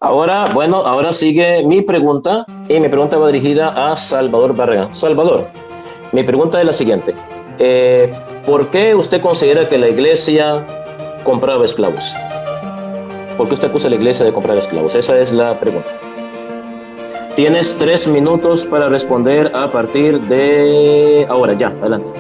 Ahora, bueno, ahora sigue mi pregunta y mi pregunta va dirigida a Salvador Barrera. Salvador, mi pregunta es la siguiente. ¿Por qué usted considera que la iglesia compraba esclavos? ¿Por qué usted acusa a la iglesia de comprar esclavos? Esa es la pregunta. Tienes 3 minutos para responder a partir de ahora. Ya, adelante.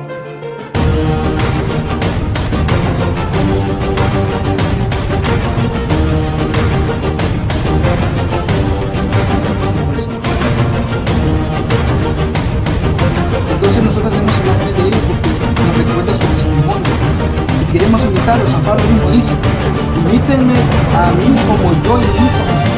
Entonces nosotros tenemos imágenes de ellos porque nos recuerda su testimonio. Y queremos imitarlos. San Pablo mismo dice, imítenme a mí como yo imito a Jesús.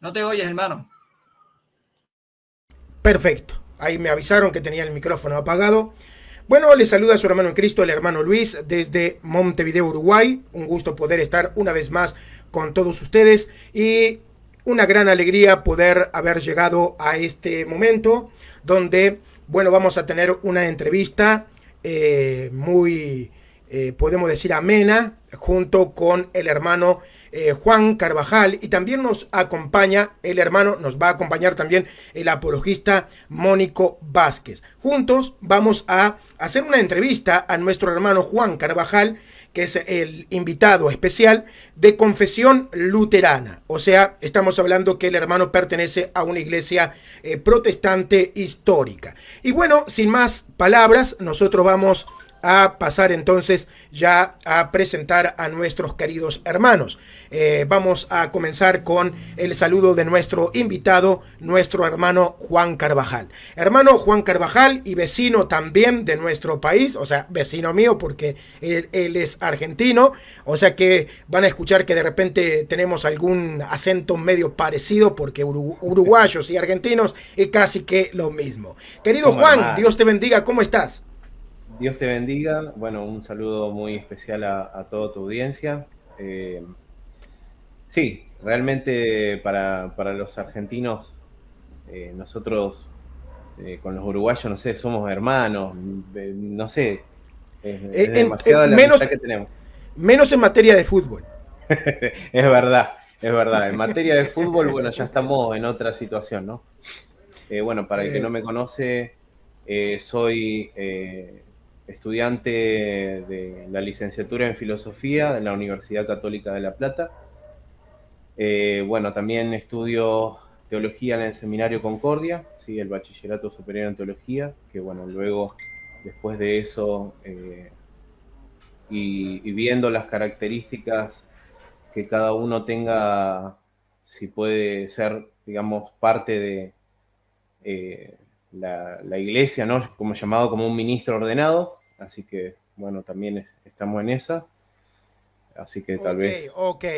No te oyes, hermano. Perfecto. Ahí me avisaron que tenía el micrófono apagado. Bueno, le saluda a su hermano en Cristo, el hermano Luis, desde Montevideo, Uruguay. Un gusto poder estar una vez más con todos ustedes y una gran alegría poder haber llegado a este momento donde, bueno, vamos a tener una entrevista muy, podemos decir, amena, junto con el hermano Juan Carvajal, y también nos acompaña el hermano, nos va a acompañar también el apologista Mónico Vázquez. Juntos vamos a hacer una entrevista a nuestro hermano Juan Carvajal, que es el invitado especial de confesión luterana. O sea, estamos hablando que el hermano pertenece a una iglesia protestante histórica. Y bueno, sin más palabras, nosotros vamos a pasar entonces ya a presentar a nuestros queridos hermanos. Vamos a comenzar con el saludo de nuestro invitado, nuestro hermano Juan Carvajal. Hermano Juan Carvajal y vecino también de nuestro país, o sea, vecino mío porque él es argentino, o sea que van a escuchar que de repente tenemos algún acento medio parecido porque uruguayos y argentinos es casi que lo mismo. Querido Juan, hermano, Dios te bendiga, ¿cómo estás? Dios te bendiga. Bueno, un saludo muy especial a toda tu audiencia. Sí, realmente para los argentinos, nosotros con los uruguayos, no sé, somos hermanos, no sé, es demasiada la amistad que tenemos. Menos en materia de fútbol. Es verdad, es verdad. En materia de fútbol, bueno, ya estamos en otra situación, ¿no? Bueno, para el que no me conoce, soy estudiante de la licenciatura en Filosofía de la Universidad Católica de La Plata. Bueno, también estudio Teología en el Seminario Concordia, ¿sí? El Bachillerato Superior en Teología, que bueno, luego, después de eso, y viendo las características que cada uno tenga, si puede ser, digamos, parte de la iglesia, ¿no? Como llamado como un ministro ordenado, así que, bueno, también estamos en esa. Así que tal vez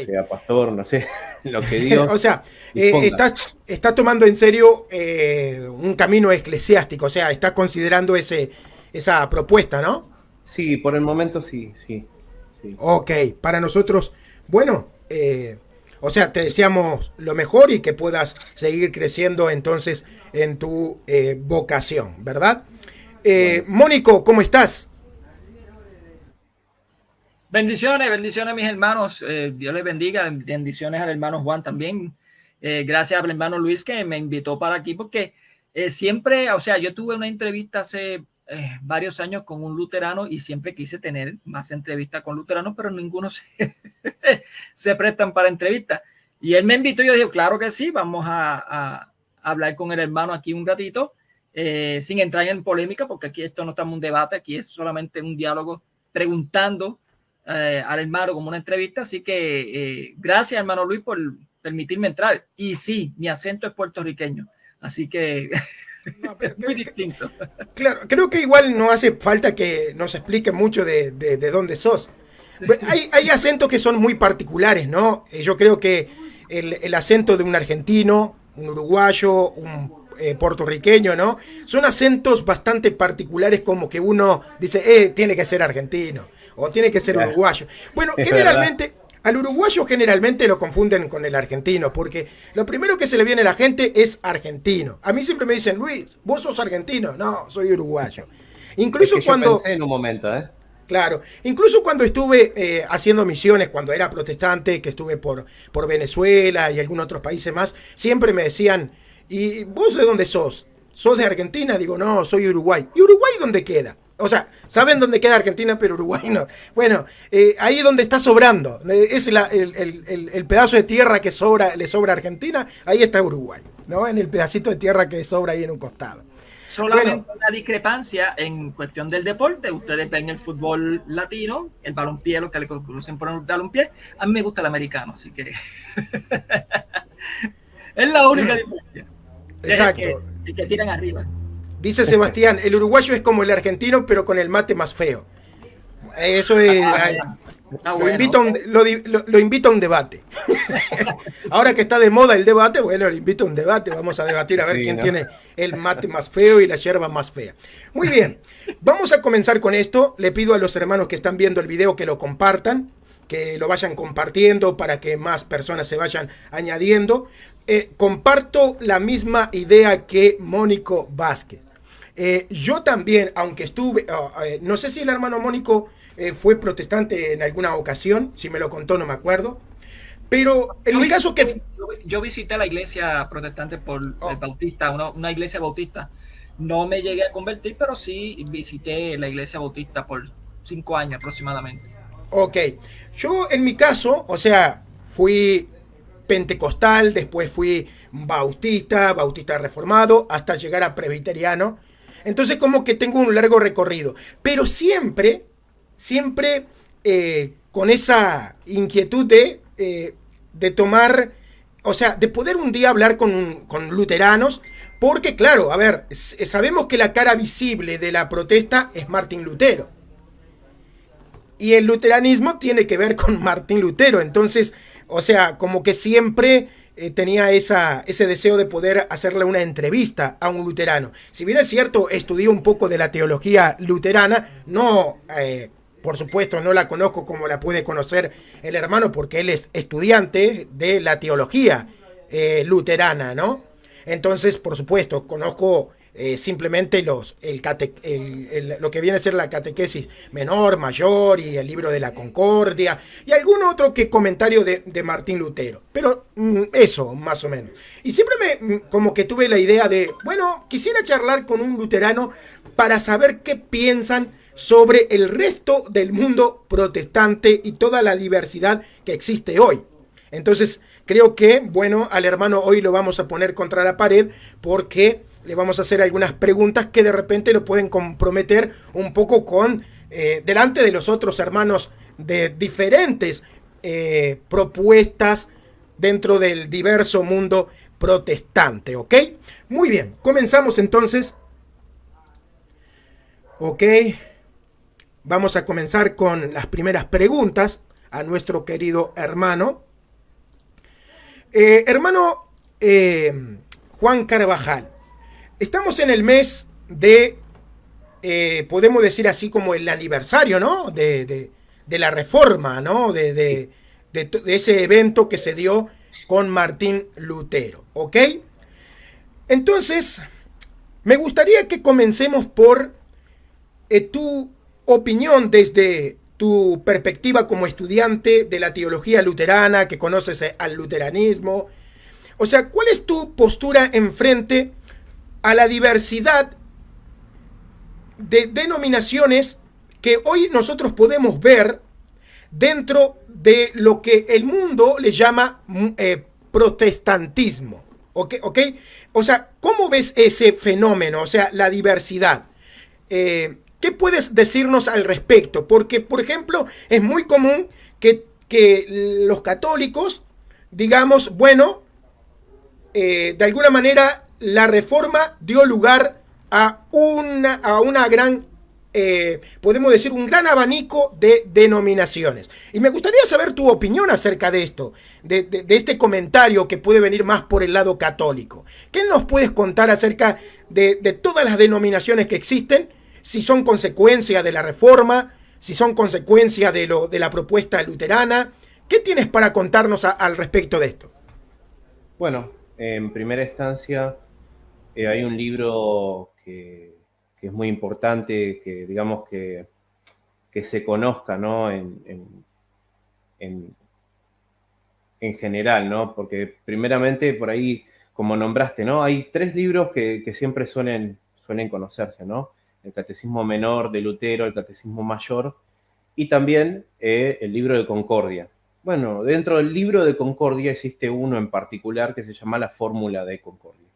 sea pastor, no sé, lo que Dios o sea, estás tomando en serio un camino eclesiástico, o sea, estás considerando esa propuesta, ¿no? Sí, por el momento sí. Ok, para nosotros, bueno, o sea, te deseamos lo mejor y que puedas seguir creciendo entonces en tu vocación, ¿verdad? Bueno. Mónico, ¿cómo estás? Bendiciones mis hermanos, Dios les bendiga, bendiciones al hermano Juan también, gracias al hermano Luis que me invitó para aquí porque siempre, o sea, yo tuve una entrevista hace varios años con un luterano y siempre quise tener más entrevistas con luteranos, pero ninguno se prestan para entrevistas, y él me invitó y yo dije, claro que sí, vamos a hablar con el hermano aquí un ratito, sin entrar en polémica, porque aquí esto no estamos en un debate, aquí es solamente un diálogo preguntando al hermano como una entrevista. Así que gracias hermano Luis permitirme entrar. Y sí, mi acento es puertorriqueño, así que No, pero es muy distinto. claro, creo que igual no hace falta que nos explique mucho de dónde sos. Hay acentos que son muy particulares, ¿no? Yo creo que el acento de un argentino, un uruguayo, un puertorriqueño, ¿no? Son acentos bastante particulares, como que uno dice, tiene que ser argentino o tiene que ser uruguayo. Bueno, Es generalmente, al uruguayo generalmente lo confunden con el argentino, porque lo primero que se le viene a la gente es argentino. A mí siempre me dicen, Luis, ¿vos sos argentino? No, soy uruguayo. Incluso Es que cuando... yo pensé en un momento, Claro, incluso cuando estuve haciendo misiones, cuando era protestante, que estuve por Venezuela y algunos otros países más, siempre me decían, ¿y vos de dónde sos? ¿Sos de Argentina? Digo, no, soy Uruguay. ¿Y Uruguay dónde queda? O sea, saben dónde queda Argentina, pero Uruguay no. Bueno, ahí donde está sobrando, es el pedazo de tierra que le sobra a Argentina, ahí está Uruguay, ¿no? En el pedacito de tierra que sobra ahí en un costado. Solamente una discrepancia en cuestión del deporte. Ustedes ven el fútbol latino, el balompié, lo que le conocen por el balompié. A mí me gusta el americano, así que es la única diferencia. Exacto. El que tiran arriba. Dice Sebastián, el uruguayo es como el argentino, pero con el mate más feo. Eso es... Lo invito a un debate. Ahora que está de moda el debate, bueno, lo invito a un debate. Vamos a debatir a ver quién tiene el mate más feo y la yerba más fea. Muy bien, vamos a comenzar con esto. Le pido a los hermanos que están viendo el video que lo compartan, que lo vayan compartiendo para que más personas se vayan añadiendo. Comparto la misma idea que Mónico Vázquez. Yo también, aunque estuve, no sé si el hermano Mónico fue protestante en alguna ocasión, si me lo contó no me acuerdo, pero en mi caso que... Yo visité la iglesia protestante por el bautista, una iglesia bautista. No me llegué a convertir, pero sí visité la iglesia bautista por 5 años aproximadamente. Ok, yo en mi caso, o sea, fui pentecostal, después fui bautista reformado, hasta llegar a presbiteriano. Entonces como que tengo un largo recorrido, pero siempre con esa inquietud de tomar, o sea, de poder un día hablar con luteranos, porque claro, a ver, sabemos que la cara visible de la protesta es Martín Lutero. Y el luteranismo tiene que ver con Martín Lutero, entonces, o sea, como que siempre tenía ese deseo de poder hacerle una entrevista a un luterano. Si bien es cierto, estudié un poco de la teología luterana, no, por supuesto, no la conozco como la puede conocer el hermano, porque él es estudiante de la teología luterana, ¿no? Entonces, por supuesto, conozco simplemente lo que viene a ser la catequesis menor, mayor y el libro de la Concordia y algún otro comentario de Martín Lutero, pero eso más o menos. Y siempre como que tuve la idea de, bueno, quisiera charlar con un luterano para saber qué piensan sobre el resto del mundo protestante y toda la diversidad que existe hoy. Entonces creo que, bueno, al hermano hoy lo vamos a poner contra la pared porque le vamos a hacer algunas preguntas que de repente lo pueden comprometer un poco con delante de los otros hermanos de diferentes propuestas dentro del diverso mundo protestante, ¿ok? Muy bien, comenzamos entonces. Ok, vamos a comenzar con las primeras preguntas a nuestro querido hermano. Hermano Juan Carvajal. Estamos en el mes de, podemos decir así como el aniversario, ¿no? De la Reforma, ¿no? De ese evento que se dio con Martín Lutero, ¿ok? Entonces, me gustaría que comencemos por tu opinión desde tu perspectiva como estudiante de la teología luterana, que conoces al luteranismo. O sea, ¿cuál es tu postura en frente a la diversidad de denominaciones que hoy nosotros podemos ver dentro de lo que el mundo le llama protestantismo? ¿Ok? O sea, ¿cómo ves ese fenómeno? O sea, la diversidad. ¿Qué puedes decirnos al respecto? Porque, por ejemplo, es muy común que los católicos digamos, bueno, de alguna manera la reforma dio lugar a una gran, podemos decir, un gran abanico de denominaciones. Y me gustaría saber tu opinión acerca de esto, de este comentario que puede venir más por el lado católico. ¿Qué nos puedes contar acerca de todas las denominaciones que existen? Si son consecuencia de la reforma, si son consecuencia de la propuesta luterana. ¿Qué tienes para contarnos al respecto de esto? Bueno, en primera instancia hay un libro que es muy importante, que digamos que se conozca, ¿no? En, en general, ¿no? Porque primeramente por ahí, como nombraste, ¿no? Hay tres libros que siempre suelen conocerse, ¿no? El Catecismo Menor de Lutero, el Catecismo Mayor y también el libro de Concordia. Bueno, dentro del libro de Concordia existe uno en particular que se llama la Fórmula de Concordia.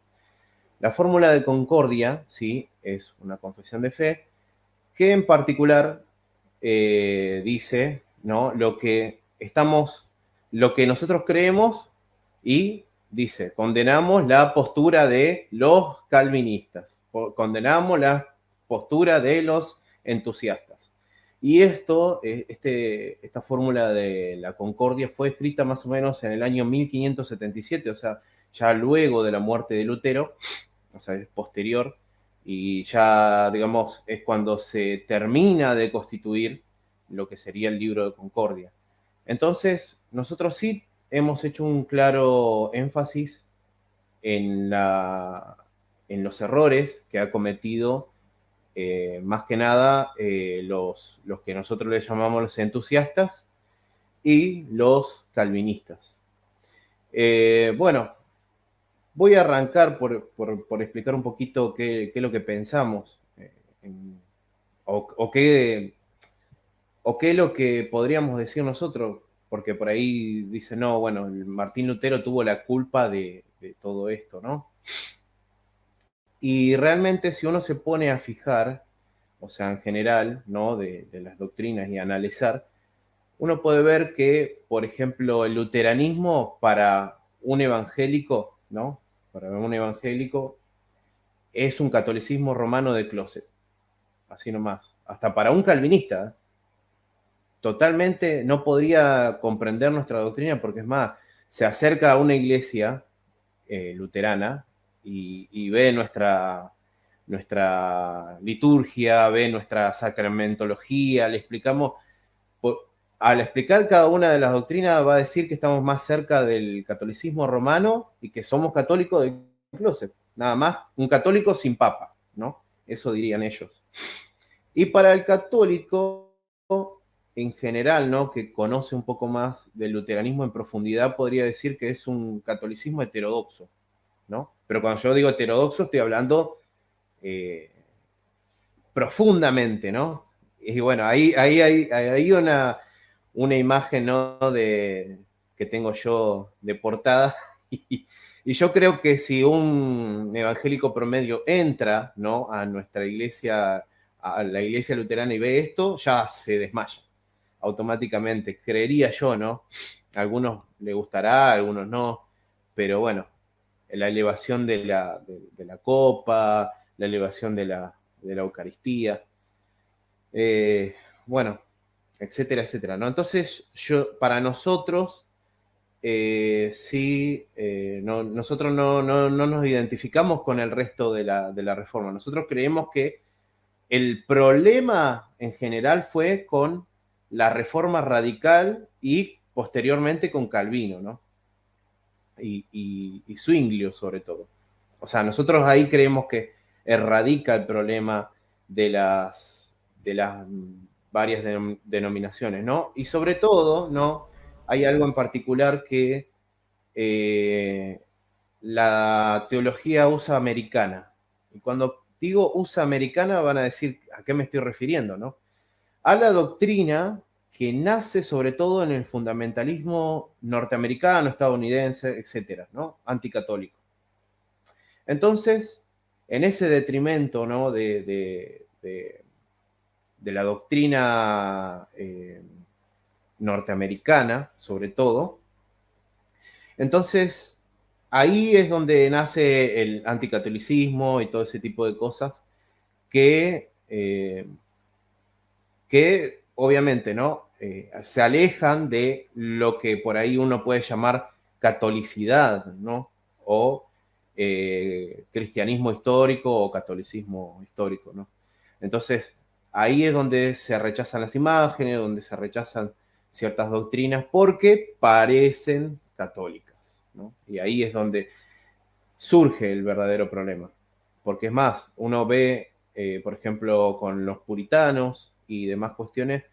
La Fórmula de Concordia, sí, es una confesión de fe que en particular dice, ¿no? Lo que nosotros creemos y dice, condenamos la postura de los calvinistas, condenamos la postura de los entusiastas. Y esta fórmula de la Concordia fue escrita más o menos en el año 1577, o sea, ya luego de la muerte de Lutero, o sea, es posterior, y ya, digamos, es cuando se termina de constituir lo que sería el libro de Concordia. Entonces, nosotros sí hemos hecho un claro énfasis en los errores que ha cometido, más que nada, los que nosotros le llamamos los entusiastas y los calvinistas. Bueno, voy a arrancar por explicar un poquito qué es lo que pensamos o qué es lo que podríamos decir nosotros, porque por ahí dice, no, bueno, Martín Lutero tuvo la culpa de todo esto, ¿no? Y realmente si uno se pone a fijar, o sea, en general, ¿no? De las doctrinas y analizar, uno puede ver que, por ejemplo, el luteranismo para un evangélico, ¿no? Para un evangélico es un catolicismo romano de closet, así nomás. Hasta para un calvinista, totalmente no podría comprender nuestra doctrina porque es más, se acerca a una iglesia luterana y ve nuestra liturgia, ve nuestra sacramentología, le explicamos, al explicar cada una de las doctrinas va a decir que estamos más cerca del catolicismo romano y que somos católicos de closet, nada más, un católico sin papa, ¿no? Eso dirían ellos. Y para el católico en general, ¿no? Que conoce un poco más del luteranismo en profundidad, podría decir que es un catolicismo heterodoxo, ¿no? Pero cuando yo digo heterodoxo, estoy hablando profundamente, ¿no? Y bueno, ahí hay una imagen, ¿no? Que tengo yo de portada, y yo creo que si un evangélico promedio entra, ¿no? A nuestra iglesia, a la iglesia luterana y ve esto, ya se desmaya automáticamente, creería yo, ¿no? A algunos le gustará, a algunos no, pero bueno, la elevación de la copa, la elevación de la Eucaristía, bueno, etcétera, etcétera, ¿no? Entonces, para nosotros, sí, nosotros no nos identificamos con el resto de la reforma. Nosotros creemos que el problema en general fue con la reforma radical y posteriormente con Calvino, ¿no? Y Zwinglio sobre todo. O sea, nosotros ahí creemos que erradica el problema de las varias denominaciones, ¿no? Y sobre todo, ¿no? Hay algo en particular que la teología USA americana. Y cuando digo USA americana van a decir a qué me estoy refiriendo, ¿no? A la doctrina que nace sobre todo en el fundamentalismo norteamericano, estadounidense, etcétera, ¿no? Anticatólico. Entonces, en ese detrimento, ¿no? de la doctrina norteamericana, sobre todo, Entonces, ahí es donde nace el anticatolicismo y todo ese tipo de cosas que, que obviamente, ¿no? Se alejan de lo que por ahí uno puede llamar catolicidad, ¿no? O cristianismo histórico o catolicismo histórico, ¿no? Entonces, ahí es donde se rechazan las imágenes, donde se rechazan ciertas doctrinas porque parecen católicas, ¿no? Y ahí es donde surge el verdadero problema. Porque es más, uno ve, por ejemplo, con los puritanos y demás cuestiones,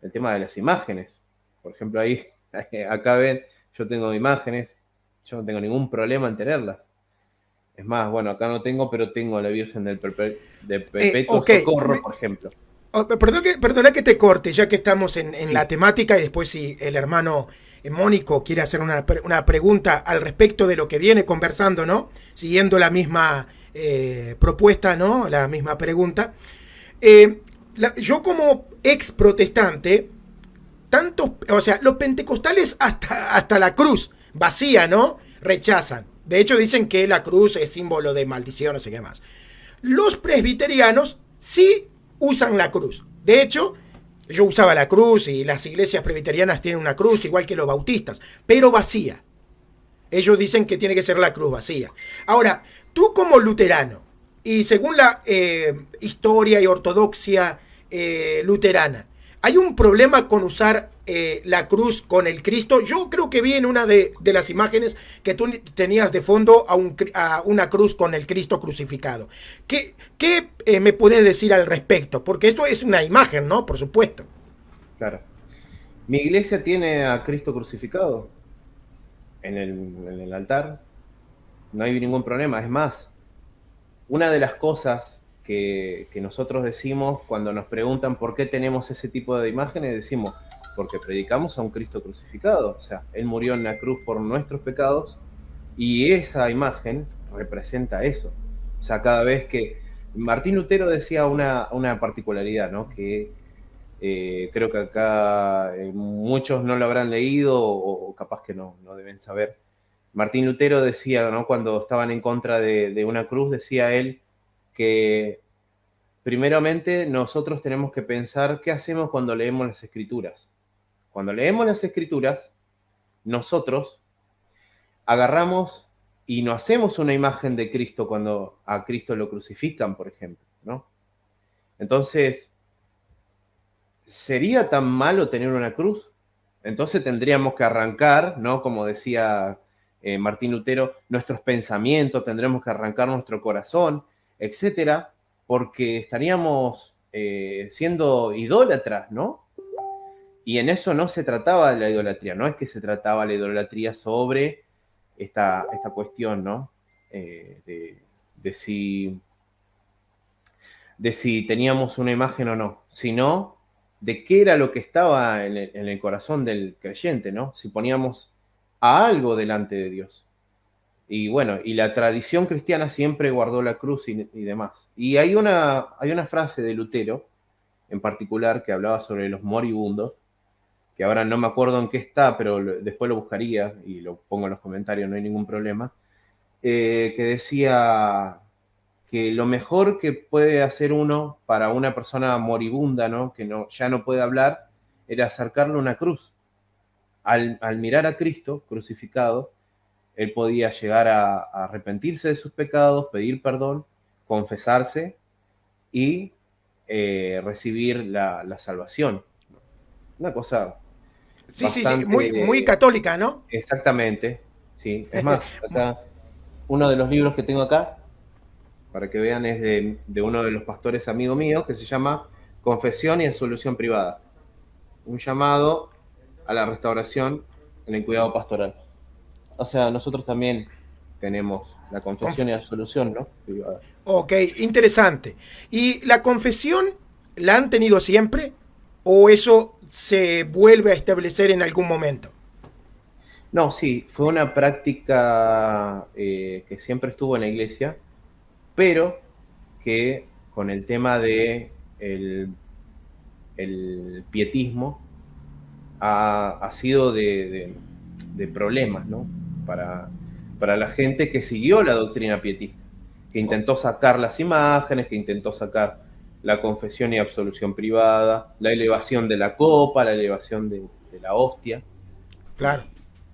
el tema de las imágenes. Por ejemplo, ahí, acá ven, yo tengo imágenes, yo no tengo ningún problema en tenerlas. Es más, bueno, acá no tengo, pero tengo a la Virgen del Perpetuo Ok, Socorro, por ejemplo. perdona que te corte, ya que estamos en Sí. la temática y después si el hermano Mónico quiere hacer una pregunta al respecto de lo que viene conversando, ¿no? Siguiendo la misma propuesta, ¿no? La misma pregunta. Yo como ex protestante, o sea, los pentecostales hasta la cruz vacía, ¿no? Rechazan. De hecho dicen que la cruz es símbolo de maldición, no sé qué más. Los presbiterianos sí usan la cruz. De hecho, yo usaba la cruz y las iglesias presbiterianas tienen una cruz, igual que los bautistas, pero vacía. Ellos dicen que tiene que ser la cruz vacía. Ahora, tú como luterano, y según la historia y ortodoxia luterana, ¿hay un problema con usar la cruz con el Cristo? Yo creo que vi en una de las imágenes que tú tenías de fondo a una cruz con el Cristo crucificado. ¿Qué me puedes decir al respecto? Porque esto es una imagen, ¿no? Por supuesto. Claro. Mi iglesia tiene a Cristo crucificado en el altar. No hay ningún problema. Es más, una de las cosas que nosotros decimos cuando nos preguntan por qué tenemos ese tipo de imágenes, decimos, porque predicamos a un Cristo crucificado. O sea, Él murió en la cruz por nuestros pecados y esa imagen representa eso. O sea, cada vez que Martín Lutero decía una particularidad, ¿no? Que creo que acá muchos no lo habrán leído o capaz que no deben saber. Martín Lutero decía, ¿no? Cuando estaban en contra de una cruz, decía él que primeramente nosotros tenemos que pensar qué hacemos cuando leemos las escrituras. Cuando leemos las escrituras, nosotros agarramos y no hacemos una imagen de Cristo cuando a Cristo lo crucifican, por ejemplo, ¿no? Entonces, ¿sería tan malo tener una cruz? Entonces tendríamos que arrancar, ¿no? Como decía Martín Lutero, nuestros pensamientos, tendremos que arrancar nuestro corazón, etcétera, porque estaríamos siendo idólatras, ¿no? Y en eso no se trataba de la idolatría, no es que se trataba la idolatría sobre esta cuestión, ¿no? De si teníamos una imagen o no, sino de qué era lo que estaba en el corazón del creyente, ¿no? Si poníamos a algo delante de Dios. Y bueno, y la tradición cristiana siempre guardó la cruz y demás. Y hay una frase de Lutero, en particular, que hablaba sobre los moribundos, que ahora no me acuerdo en qué está, pero después lo buscaría y lo pongo en los comentarios, no hay ningún problema, que decía que lo mejor que puede hacer uno para una persona moribunda, ¿no? Que ya no puede hablar, era acercarle una cruz. Al mirar a Cristo crucificado, él podía llegar a arrepentirse de sus pecados, pedir perdón, confesarse y recibir la salvación. Una cosa Sí, sí, sí, muy bastante... católica, ¿no? Exactamente, sí. Es más, acá, uno de los libros que tengo acá, para que vean, es de uno de los pastores amigo mío, que se llama Confesión y Absolución Privada. Un llamado a la restauración en el cuidado pastoral. O sea, nosotros también tenemos la confesión y absolución, ¿no? Privada. Ok, interesante. ¿Y la confesión la han tenido siempre o eso se vuelve a establecer en algún momento? No, sí, fue una práctica que siempre estuvo en la iglesia, pero que con el tema de el pietismo ha sido de problemas, ¿no? para la gente que siguió la doctrina pietista, que intentó sacar las imágenes, que intentó sacar la confesión y absolución privada, la elevación de la copa, la elevación de la hostia. Claro.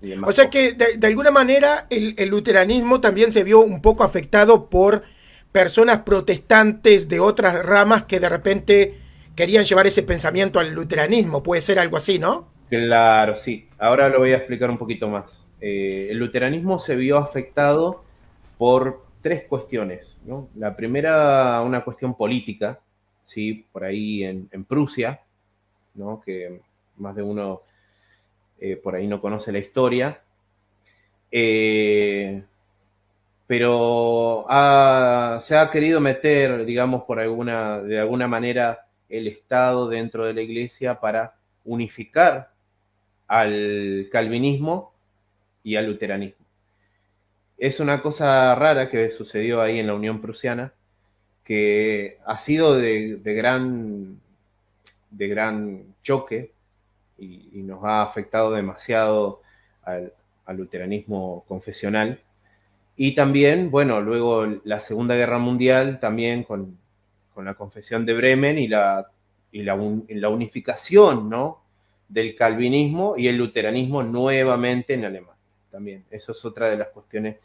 Y demás O sea cosas. que de alguna manera el luteranismo también se vio un poco afectado por personas protestantes de otras ramas que de repente querían llevar ese pensamiento al luteranismo. Puede ser algo así, ¿no? Claro, sí. Ahora lo voy a explicar un poquito más. El luteranismo se vio afectado por tres cuestiones, ¿no? La primera, una cuestión política, ¿sí? Por ahí en Prusia, ¿no? Que más de uno por ahí no conoce la historia. Pero se ha querido meter, digamos, de alguna manera el Estado dentro de la Iglesia para unificar al calvinismo y al luteranismo. Es una cosa rara que sucedió ahí en la Unión Prusiana, que ha sido de gran choque y nos ha afectado demasiado al luteranismo confesional. Y también, bueno, luego la Segunda Guerra Mundial, también con la Confesión de Bremen y la unificación, ¿no? Del calvinismo y el luteranismo nuevamente en Alemania. También, eso es otra de las cuestiones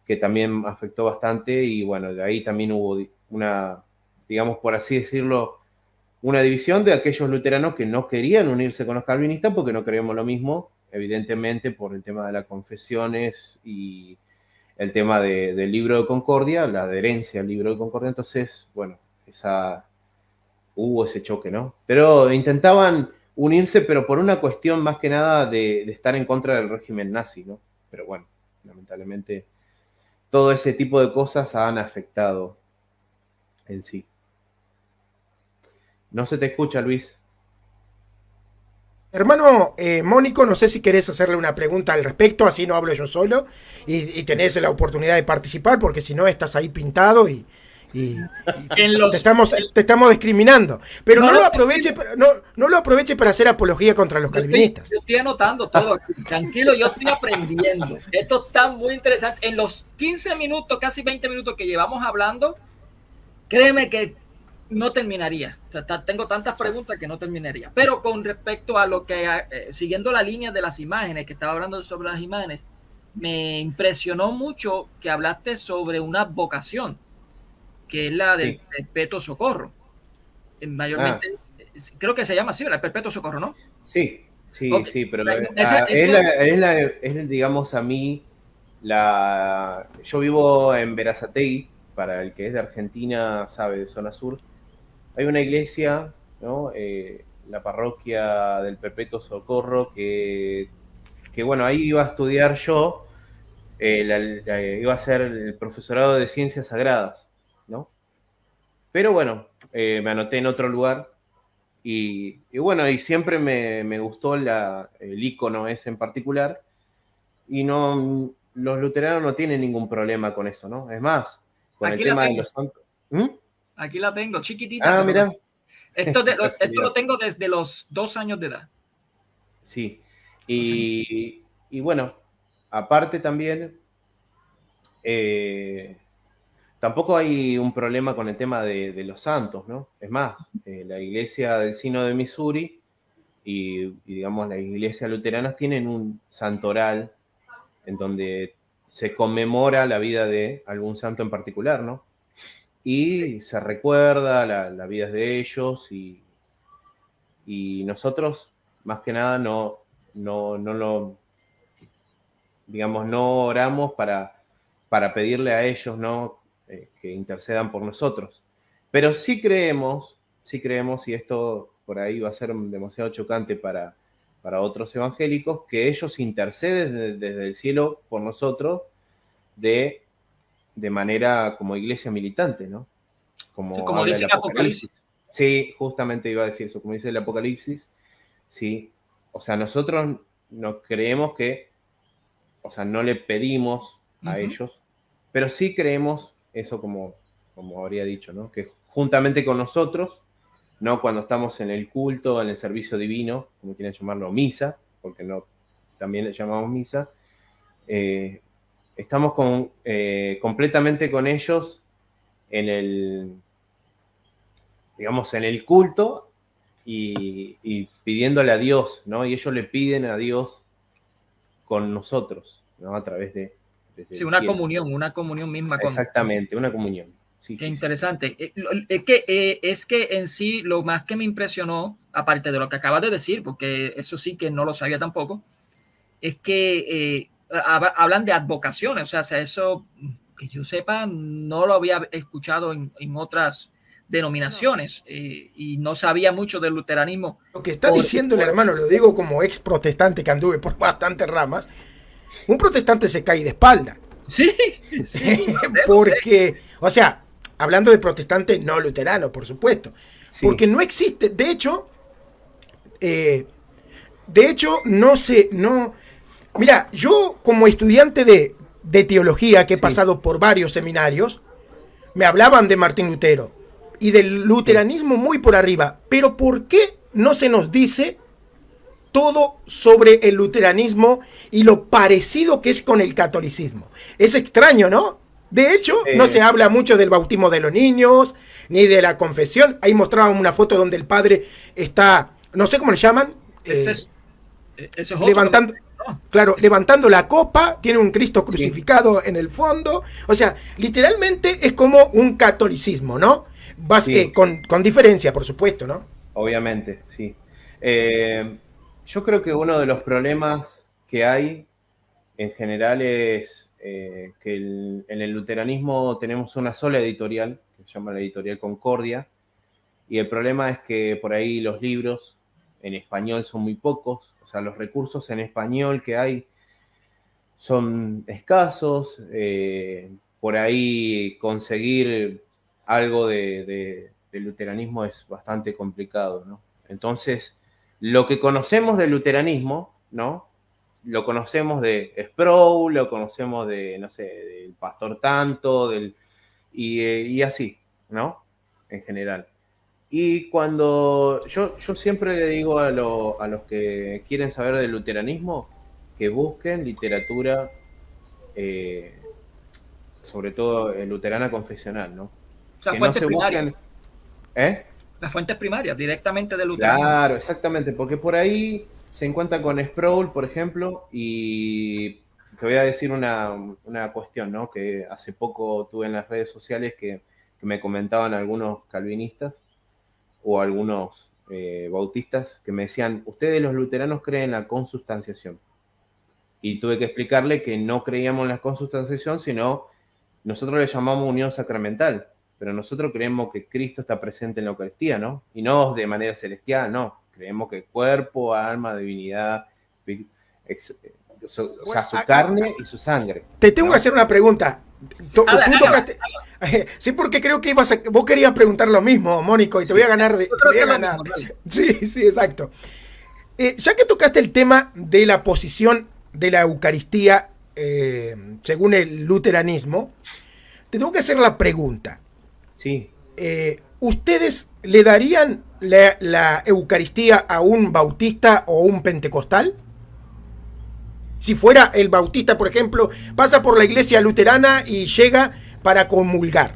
que también afectó bastante y bueno, de ahí también hubo una, digamos por así decirlo, una división de aquellos luteranos que no querían unirse con los calvinistas porque no creíamos lo mismo, evidentemente por el tema de las confesiones y el tema del libro de Concordia, la adherencia al libro de Concordia, entonces, bueno, hubo ese choque, ¿no? Pero intentaban unirse, pero por una cuestión más que nada de estar en contra del régimen nazi, ¿no? Pero bueno, lamentablemente todo ese tipo de cosas han afectado en sí. No se te escucha, Luis. Hermano Mónico, no sé si querés hacerle una pregunta al respecto, así no hablo yo solo y tenés la oportunidad de participar, porque si no estás ahí pintado y te estamos discriminando. Pero no lo aproveche, no lo aproveche para hacer apología contra los calvinistas. Yo estoy anotando todo aquí. Tranquilo, yo estoy aprendiendo. Esto está muy interesante. En los 15 minutos, casi 20 minutos que llevamos hablando, créeme que no terminaría. O sea, tengo tantas preguntas que no terminaría. Pero con respecto a lo que, siguiendo la línea de las imágenes, que estaba hablando sobre las imágenes, me impresionó mucho que hablaste sobre una vocación, que es la del perpetuo socorro. Mayormente, creo que se llama así, el perpetuo socorro, ¿no? Sí, sí, Okay. sí, pero es, digamos, a mí, yo vivo en Berazategui, para el que es de Argentina, sabe, de zona sur. Hay una iglesia, ¿no? La parroquia del Perpetuo Socorro, que bueno, ahí iba a estudiar yo, iba a ser el profesorado de Ciencias Sagradas, ¿no? Pero bueno, me anoté en otro lugar y bueno, y siempre me gustó el icono ese en particular y no, los luteranos no tienen ningún problema con eso, ¿no? Es más, con Aquí el tema de los santos. Aquí la tengo, chiquitita. Ah, mira. Esto lo tengo desde los 2 años de edad. Sí. Y bueno, aparte también, tampoco hay un problema con el tema de los santos, ¿no? Es más, la iglesia del Sínodo de Missouri y digamos las iglesias luteranas tienen un santoral en donde se conmemora la vida de algún santo en particular, ¿no? Y se recuerda la vida de ellos y nosotros, más que nada, no lo, digamos, no oramos para pedirle a ellos, ¿no? Que intercedan por nosotros. Pero sí creemos, y esto por ahí va a ser demasiado chocante para otros evangélicos, que ellos interceden desde el cielo por nosotros de manera como iglesia militante, ¿no? Como dice el Apocalipsis. Sí, justamente iba a decir eso, como dice el Apocalipsis, sí. O sea, nosotros no creemos que, o sea, no le pedimos a ellos, pero sí creemos eso como habría dicho, ¿no? Que juntamente con nosotros, ¿no? Cuando estamos en el culto, en el servicio divino, como quieren llamarlo, misa, porque no, también le llamamos misa, estamos completamente con ellos en el, digamos, en el culto y pidiéndole a Dios, ¿no? Y ellos le piden a Dios con nosotros, ¿no? A través de sí, una comunión misma. Exactamente, una comunión. Sí, Qué sí, interesante. Sí. Es que en sí lo más que me impresionó, aparte de lo que acabas de decir, porque eso sí que no lo sabía tampoco, es que hablan de advocaciones. O sea, eso que yo sepa, no lo había escuchado en otras denominaciones y no sabía mucho del luteranismo. Lo que está diciendo el hermano, lo digo como ex protestante que anduve por bastantes ramas, un protestante se cae de espalda. Sí, sí. Porque, o sea, hablando de protestante no luterano, por supuesto, sí. porque no existe, de hecho, no sé, no, mira, yo como estudiante de teología que he pasado por varios seminarios, me hablaban de Martín Lutero y del luteranismo muy por arriba, pero ¿por qué no se nos dice todo sobre el luteranismo y lo parecido que es con el catolicismo? Es extraño, ¿no? De hecho, no se habla mucho del bautismo de los niños, ni de la confesión. Ahí mostraban una foto donde el padre está, no sé cómo le llaman, eso es levantando, claro, levantando la copa, tiene un Cristo crucificado en el fondo. O sea, literalmente es como un catolicismo, ¿no? Con diferencia, por supuesto, ¿no? Obviamente, sí. Yo creo que uno de los problemas que hay en general es que en el luteranismo tenemos una sola editorial, que se llama la Editorial Concordia, y el problema es que por ahí los libros en español son muy pocos, o sea, los recursos en español que hay son escasos, por ahí conseguir algo de luteranismo es bastante complicado, ¿no? Entonces, lo que conocemos del luteranismo, ¿no? Lo conocemos de Sproul, lo conocemos de, no sé, del pastor tanto, y así, ¿no? En general. Y cuando yo siempre le digo a los que quieren saber del luteranismo que busquen literatura, sobre todo luterana confesional, ¿no? O sea, Que no se busquen... Las fuentes primarias, directamente del luteranismo. Claro, exactamente, porque por ahí se encuentra con Sproul, por ejemplo, y te voy a decir una cuestión, ¿no? Que hace poco tuve en las redes sociales que me comentaban algunos calvinistas o algunos bautistas que me decían, ustedes los luteranos creen en la consustanciación. Y tuve que explicarle que no creíamos en la consustanciación, sino nosotros le llamamos unión sacramental, pero nosotros creemos que Cristo está presente en la Eucaristía, ¿no? Y no de manera celestial, no. Creemos que cuerpo, alma, divinidad, o sea, su carne y su sangre. Te tengo que hacer una pregunta. Tú tocaste... Sí, porque creo que vos querías preguntar lo mismo, Mónico, y te voy a ganar. Te voy a ganar. Sí, sí, exacto. Ya que tocaste el tema de la posición de la Eucaristía según el luteranismo, te tengo que hacer la pregunta. Sí. ¿Ustedes le darían la Eucaristía a un bautista o un pentecostal? Si fuera el bautista, por ejemplo, pasa por la iglesia luterana y llega para comulgar.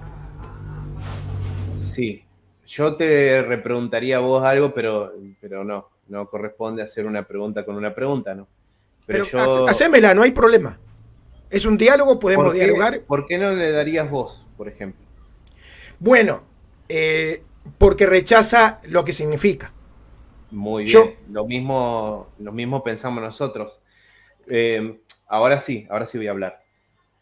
Sí, yo te repreguntaría a vos algo, pero no corresponde hacer una pregunta con una pregunta, ¿no? Pero hacémela, no hay problema. Es un diálogo, podemos dialogar. ¿Por qué no le darías vos, por ejemplo? Bueno, porque rechaza lo que significa. Muy bien, lo mismo pensamos nosotros. Ahora sí voy a hablar.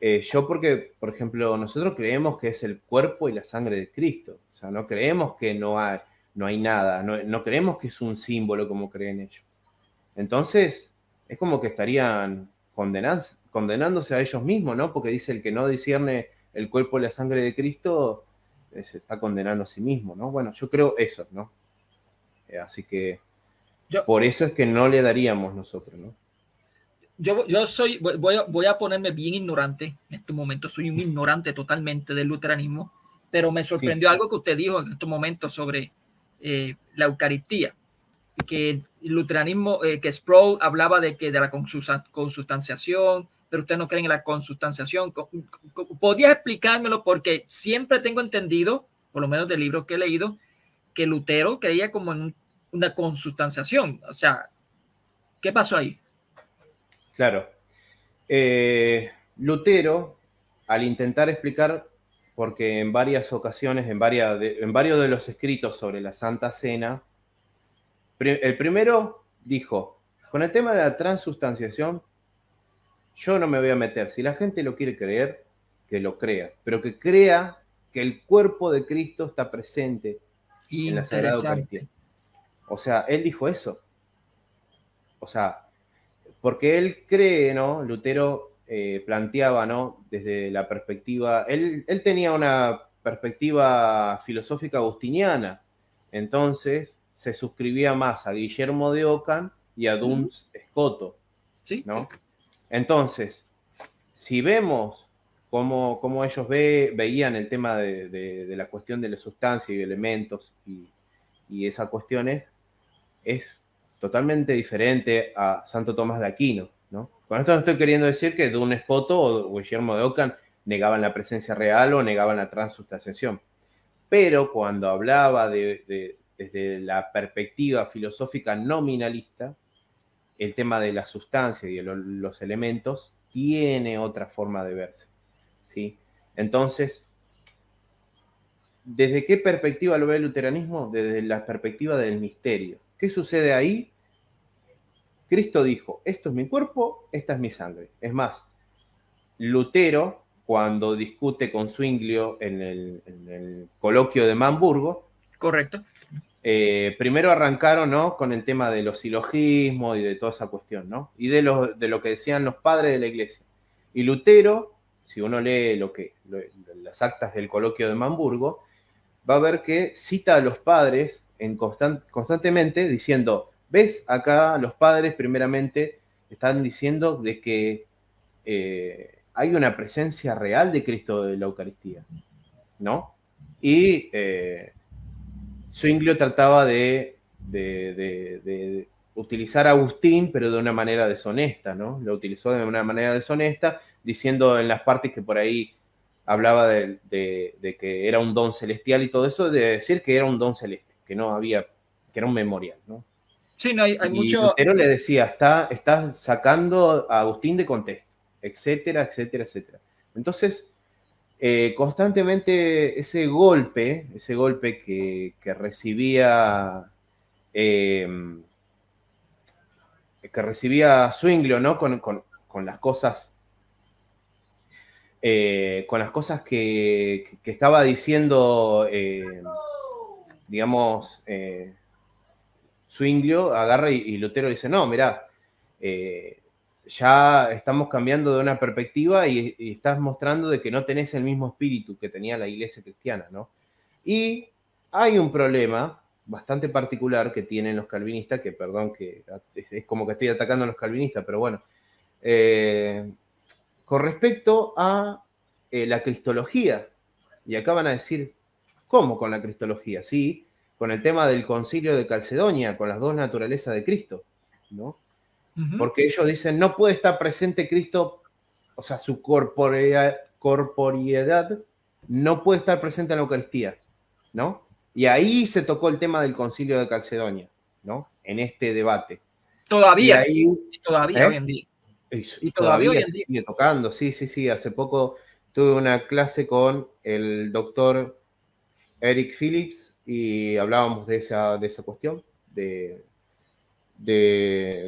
Yo porque, por ejemplo, nosotros creemos que es el cuerpo y la sangre de Cristo. O sea, no creemos que no hay nada, no creemos que es un símbolo como creen ellos. Entonces, es como que estarían condenándose a ellos mismos, ¿no? Porque dice el que no discierne el cuerpo y la sangre de Cristo, se está condenando a sí mismo, ¿no? Bueno, yo creo eso, ¿no? Así que por eso es que no le daríamos nosotros, ¿no? Yo voy a ponerme bien ignorante en este momento, soy un ignorante totalmente del luteranismo, pero me sorprendió algo que usted dijo en estos momentos sobre la Eucaristía, que el luteranismo, que Sproul hablaba de la consustanciación, pero ustedes no creen en la consubstanciación. ¿Podrías explicármelo? Porque siempre tengo entendido, por lo menos de libros que he leído, que Lutero creía como en una consubstanciación. O sea, ¿qué pasó ahí? Claro. Lutero, al intentar explicar, porque en varias ocasiones, en varios de los escritos sobre la Santa Cena, el primero dijo, con el tema de la transubstanciación, yo no me voy a meter. Si la gente lo quiere creer, que lo crea, pero que crea que el cuerpo de Cristo está presente en la Sagrada Eucaristía. O sea, él dijo eso. O sea, porque él cree, ¿no? Lutero planteaba, ¿no? Desde la perspectiva, él tenía una perspectiva filosófica agustiniana, entonces se suscribía más a Guillermo de Ockham y a Duns Scoto, ¿no? Entonces, si vemos cómo ellos veían el tema de la cuestión de la sustancia y elementos y esas cuestiones, es totalmente diferente a Santo Tomás de Aquino, ¿no? Con esto no estoy queriendo decir que Duns Scoto o Guillermo de Ockham negaban la presencia real o negaban la transubstanciación, pero cuando hablaba desde la perspectiva filosófica nominalista, el tema de la sustancia y de los elementos tiene otra forma de verse, ¿sí? Entonces, ¿desde qué perspectiva lo ve el luteranismo? Desde la perspectiva del misterio. ¿Qué sucede ahí? Cristo dijo, esto es mi cuerpo, esta es mi sangre. Es más, Lutero, cuando discute con Zwinglio en el coloquio de Hamburgo, correcto, primero arrancaron, ¿no?, con el tema de los silogismos y de toda esa cuestión, ¿no? Y de lo que decían los padres de la iglesia. Y Lutero, si uno lee las actas del coloquio de Hamburgo, va a ver que cita a los padres constantemente diciendo, ¿ves? Acá los padres primeramente están diciendo de que hay una presencia real de Cristo en la Eucaristía, ¿no? Y Zwinglio trataba de utilizar a Agustín, pero de una manera deshonesta, ¿no? Lo utilizó de una manera deshonesta, diciendo en las partes que por ahí hablaba de que era un don celestial y todo eso, de decir que era un don celeste, que no había, que era un memorial, ¿no? Sí, no, hay y mucho... Lutero le decía, está sacando a Agustín de contexto, etcétera, etcétera, etcétera. Entonces, constantemente ese golpe que recibía Zwinglio, ¿no? Con las cosas que estaba diciendo, digamos, Zwinglio agarra y Lutero dice, no, mirá, ya estamos cambiando de una perspectiva y estás mostrando de que no tenés el mismo espíritu que tenía la iglesia cristiana, ¿no? Y hay un problema bastante particular que tienen los calvinistas, que perdón, que es como que estoy atacando a los calvinistas, pero bueno, con respecto a la cristología. Y acá van a decir, ¿cómo con la cristología? Sí, con el tema del concilio de Calcedonia, con las dos naturalezas de Cristo, ¿no? Porque ellos dicen, no puede estar presente Cristo, o sea, su corporeidad no puede estar presente en la Eucaristía, ¿no? Y ahí se tocó el tema del concilio de Calcedonia, ¿no? En este debate. Todavía, y todavía hoy en día. Y todavía hoy en día sigue tocando, sí. Hace poco tuve una clase con el doctor Eric Phillips y hablábamos de esa cuestión, de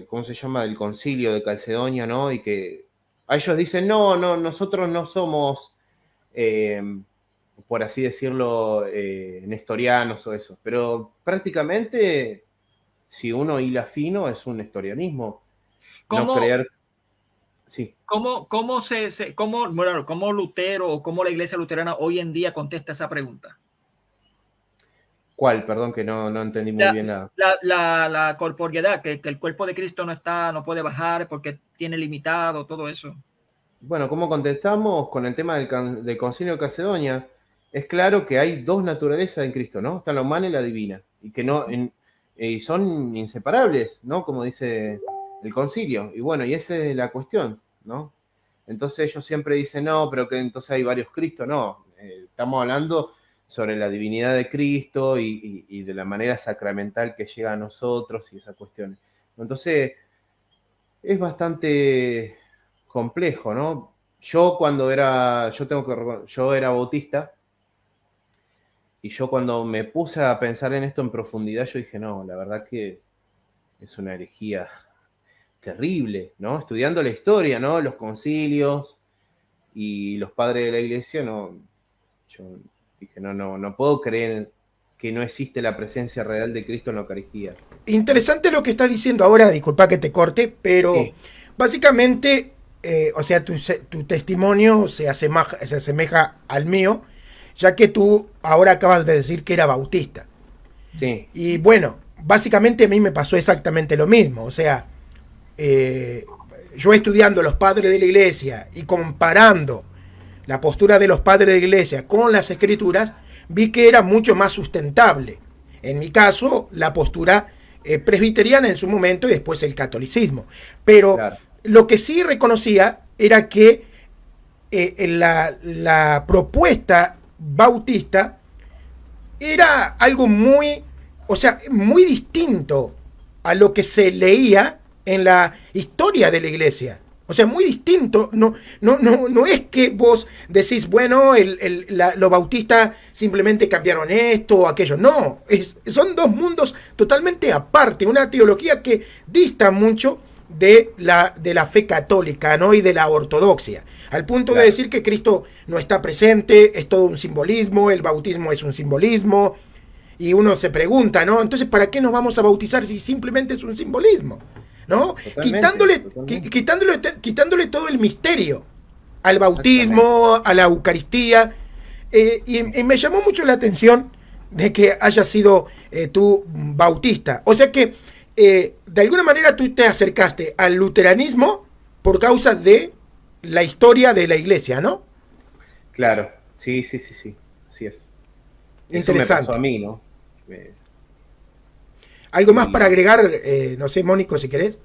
¿cómo se llama? Del concilio de Calcedonia, ¿no? Y que a ellos dicen, no, nosotros no somos, por así decirlo, nestorianos o eso, pero prácticamente, si uno hila fino, es un nestorianismo. ¿Cómo, no creer... Sí. ¿Cómo Lutero o cómo la iglesia luterana hoy en día contesta esa pregunta? ¿Cuál? Perdón, que no entendí muy bien la corporeidad, que el cuerpo de Cristo no puede bajar porque tiene limitado todo eso. Bueno, ¿cómo contestamos con el tema del concilio de Calcedonia? Es claro que hay dos naturalezas en Cristo, ¿no? Está la humana y la divina, y que y son inseparables, ¿no? Como dice el concilio. Y bueno, y esa es la cuestión, ¿no? Entonces ellos siempre dicen, no, pero que entonces hay varios Cristos. No, estamos hablando sobre la divinidad de Cristo y de la manera sacramental que llega a nosotros y esas cuestiones. Entonces es bastante complejo, ¿no? Yo era bautista, y yo cuando me puse a pensar en esto en profundidad, yo dije, no, la verdad que es una herejía terrible, ¿no? Estudiando la historia, ¿no? Los concilios y los padres de la iglesia, no, yo dije, no puedo creer que no existe la presencia real de Cristo en la Eucaristía. Interesante lo que estás diciendo ahora, disculpa que te corte, pero Sí. básicamente, o sea, tu testimonio se asemeja al mío, ya que tú ahora acabas de decir que era bautista. Sí, Y bueno, básicamente a mí me pasó exactamente lo mismo, o sea, yo estudiando los padres de la iglesia y comparando la postura de los padres de la iglesia con las escrituras, vi que era mucho más sustentable. En mi caso, la postura presbiteriana en su momento y después el catolicismo. Pero claro. lo que sí reconocía era que la propuesta bautista era algo muy, o sea, muy distinto a lo que se leía en la historia de la iglesia. O sea, muy distinto. No es que vos decís, bueno, los bautistas simplemente cambiaron esto o aquello. No, son dos mundos totalmente aparte. Una teología que dista mucho de la fe católica, ¿no? Y de la ortodoxia. Al punto de decir que Cristo no está presente, es todo un simbolismo, el bautismo es un simbolismo. Y uno se pregunta, ¿no? Entonces, ¿para qué nos vamos a bautizar si simplemente es un simbolismo? ¿No? Quitándole todo el misterio al bautismo, a la Eucaristía. Y me llamó mucho la atención de que hayas sido tú bautista. O sea que, de alguna manera, tú te acercaste al luteranismo por causa de la historia de la iglesia, ¿no? Claro, sí, así es. Eso me pasó a mí, ¿no? ¿Algo más para agregar? No sé, Mónico, si querés.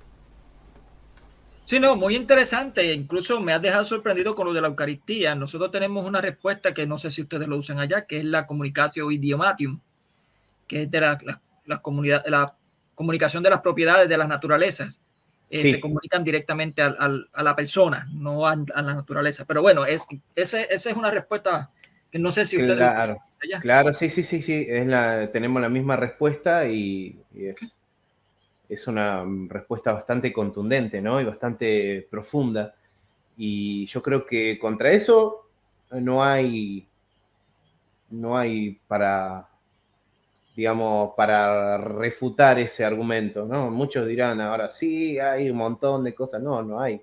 Sí, no, muy interesante. Incluso me has dejado sorprendido con lo de la Eucaristía. Nosotros tenemos una respuesta que no sé si ustedes lo usan allá, que es la Communicatio Idiomatium, que es de la comunicación de las propiedades de las naturalezas. Sí. Se comunican directamente a la persona, no a la naturaleza. Pero bueno, esa es una respuesta que no sé si ustedes lo usan allá. Claro, sí. Tenemos la misma respuesta y es una respuesta bastante contundente, ¿no? Y bastante profunda. Y yo creo que contra eso no hay para, digamos, para refutar ese argumento, ¿no? Muchos dirán ahora, sí, hay un montón de cosas. No hay.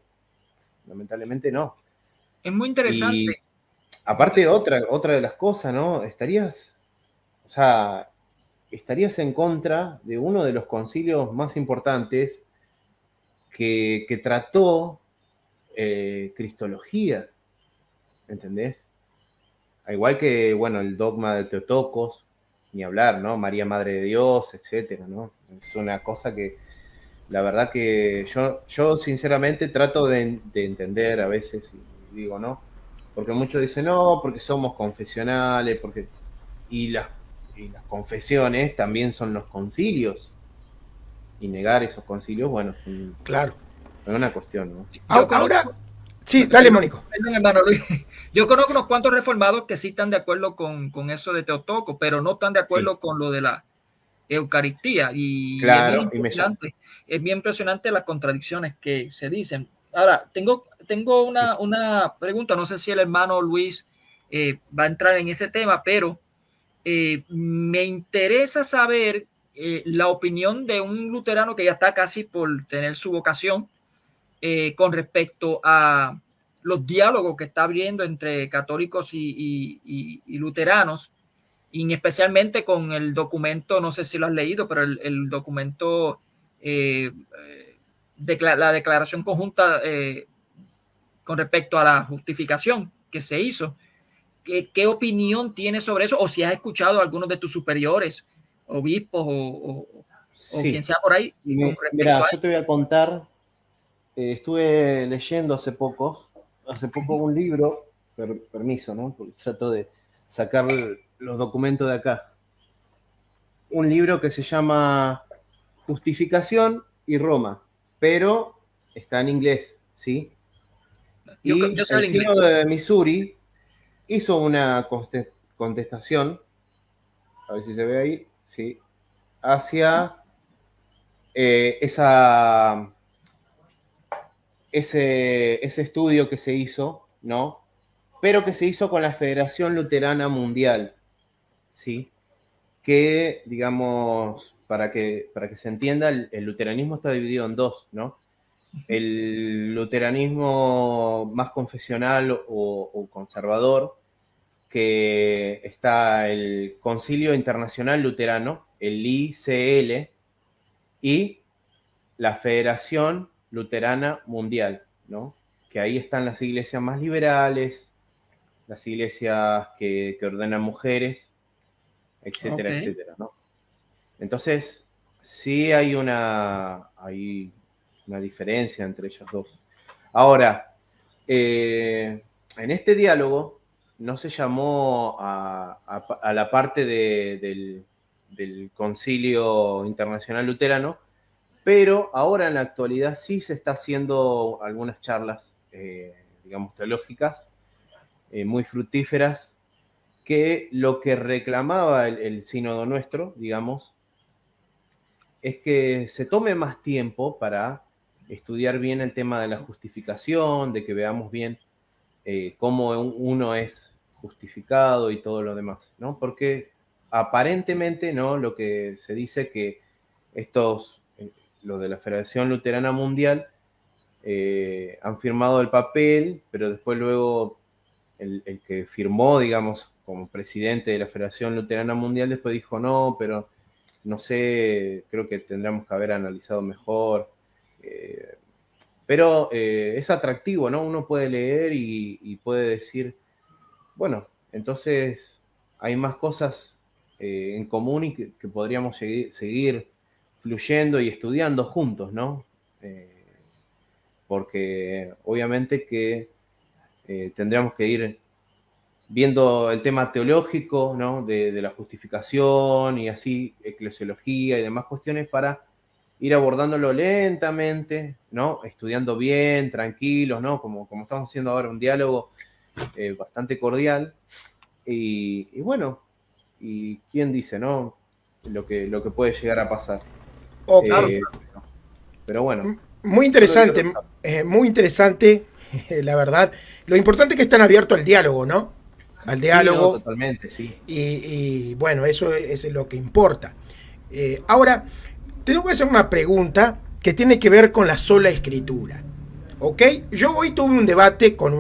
Lamentablemente no. Es muy interesante. Y aparte, otra de las cosas, ¿no? Estarías en contra de uno de los concilios más importantes que trató cristología, ¿entendés? Al igual que, bueno, el dogma de Teotocos, ni hablar, ¿no? María Madre de Dios, etcétera, ¿no? Es una cosa que, la verdad que yo sinceramente trato de entender a veces y digo, ¿no? Porque muchos dicen, no, porque somos confesionales, y las confesiones también son los concilios. Y negar esos concilios, bueno, Claro. es una cuestión, ¿no? Ahora, sí, dale, Mónico. Perdón, hermano Luis. Yo conozco unos cuantos reformados que sí están de acuerdo con eso de Teotocos, pero no están de acuerdo con lo de la Eucaristía. Y claro, es bien impresionante las contradicciones que se dicen. Ahora, tengo una pregunta, no sé si el hermano Luis va a entrar en ese tema, pero me interesa saber la opinión de un luterano que ya está casi por tener su vocación con respecto a los diálogos que está abriendo entre católicos y luteranos, y especialmente con el documento, no sé si lo has leído, pero el documento, la declaración conjunta con respecto a la justificación que se hizo. ¿Qué opinión tienes sobre eso? O si has escuchado a algunos de tus superiores, obispos o quien sea por ahí. Mira, yo te voy a contar, estuve leyendo hace poco hace poco un libro, permiso, ¿no? Porque trato de sacar los documentos de acá. Un libro que se llama Justificación y Roma, pero está en inglés, ¿sí? Y Yo sé el el inglés. sínodo de Missouri hizo una contestación, a ver si se ve ahí, sí, hacia ese estudio que se hizo, ¿no? Pero que se hizo con la Federación Luterana Mundial, ¿sí? Que, digamos, para que se entienda, el luteranismo está dividido en dos, ¿no? El luteranismo más confesional o conservador, que está el Concilio Internacional Luterano, el ICL, y la Federación Luterana Mundial, ¿no? Que ahí están las iglesias más liberales, las iglesias que ordenan mujeres, etcétera, Ok. etcétera, ¿no? Entonces, sí hay una diferencia entre ellos dos. Ahora, en este diálogo no se llamó a la parte del Concilio Internacional Luterano, pero ahora en la actualidad sí se está haciendo algunas charlas, digamos, teológicas, muy fructíferas, que lo que reclamaba el sínodo nuestro, digamos, es que se tome más tiempo para estudiar bien el tema de la justificación, de que veamos bien cómo uno es justificado y todo lo demás, ¿no? Porque aparentemente, ¿no? Lo que se dice que lo de la Federación Luterana Mundial, han firmado el papel, pero después luego el que firmó, digamos, como presidente de la Federación Luterana Mundial, después dijo, no, pero no sé, creo que tendríamos que haber analizado mejor. Eh, pero es atractivo, ¿no? Uno puede leer y puede decir, bueno, entonces hay más cosas en común y que podríamos seguir fluyendo y estudiando juntos, ¿no? Porque obviamente que tendríamos que ir viendo el tema teológico, ¿no? De la justificación y así, eclesiología y demás cuestiones para ir abordándolo lentamente, ¿no? Estudiando bien, tranquilos, ¿no? Como estamos haciendo ahora, un diálogo bastante cordial. Y bueno, y quién dice, ¿no? Lo que puede llegar a pasar. Ok. Claro. Eh, pero bueno, Muy yo lo digo. muy interesante, la verdad. Lo importante es que están abiertos al diálogo, ¿no? Al Sí, no, diálogo. totalmente, sí. Y bueno, eso es lo que importa. Ahora, tengo que hacer una pregunta que tiene que ver con la sola escritura. ¿Ok? Yo hoy tuve un debate con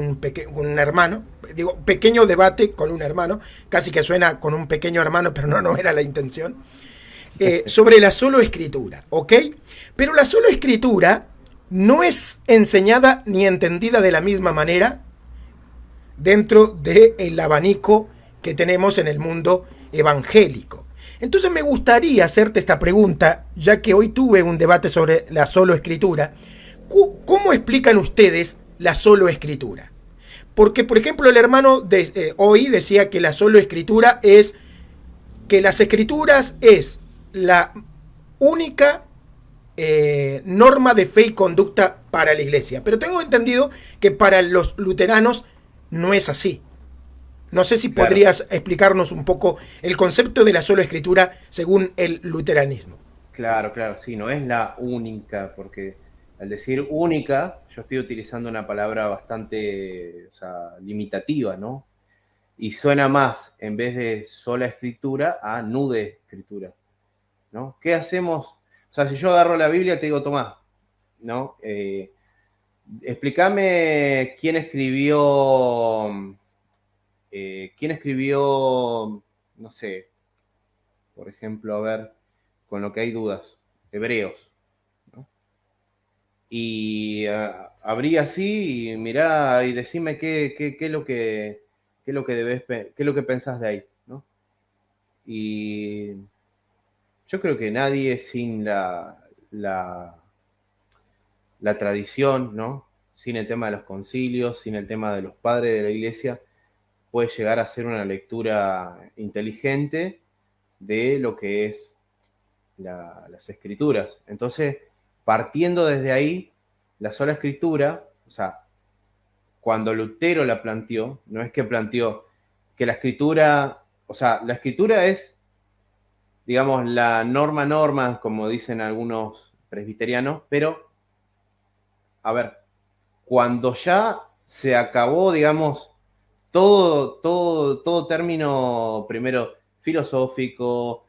con un hermano, digo, pequeño debate con un hermano, casi que suena con un pequeño hermano, pero no, no era la intención, sobre la solo escritura, ¿ok? Pero la solo escritura no es enseñada ni entendida de la misma manera dentro del abanico que tenemos en el mundo evangélico. Entonces me gustaría hacerte esta pregunta, ya que hoy tuve un debate sobre la solo escritura. ¿Cómo explican ustedes la solo escritura? Porque, por ejemplo, el hermano hoy decía que la solo escritura es que las escrituras es la única norma de fe y conducta para la iglesia. Pero tengo entendido que para los luteranos no es así. No sé si Claro, podrías explicarnos un poco el concepto de la sola escritura según el luteranismo. claro, claro, sí, no es la única, porque al decir única, yo estoy utilizando una palabra bastante, o sea, limitativa, ¿no? Y suena más, en vez de sola escritura, a nude escritura, ¿no? ¿Qué hacemos? O sea, si yo agarro la Biblia, te digo, Tomás, ¿no? Explícame quién escribió, no sé, por ejemplo, a ver, con lo que hay dudas, Hebreos, ¿no? Y abrí así y mirá y decime qué es lo qué es lo que pensás de ahí, ¿no? Y yo creo que nadie sin la tradición, ¿no? sin el tema de los concilios, sin el tema de los padres de la iglesia, puede llegar a ser una lectura inteligente de lo que es las escrituras. Entonces, partiendo desde ahí, la sola escritura, o sea, cuando Lutero la planteó, no es que planteó que la escritura, o sea, la escritura es, digamos, la norma, como dicen algunos presbiterianos, pero, a ver, cuando ya se acabó, digamos, todo término, primero, filosófico,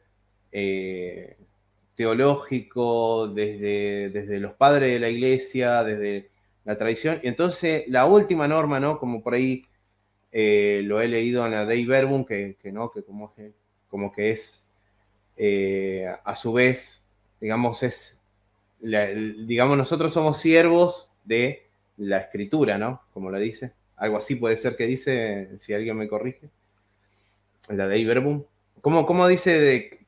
teológico, desde los padres de la iglesia, desde la tradición, y entonces la última norma, ¿no? Como por ahí lo he leído en la Dei Verbum, que como que es, a su vez, digamos, digamos, nosotros somos siervos de la escritura, ¿no? Como la dice. Algo así puede ser que dice, si alguien me corrige. La Dei Verbum. ¿Cómo dice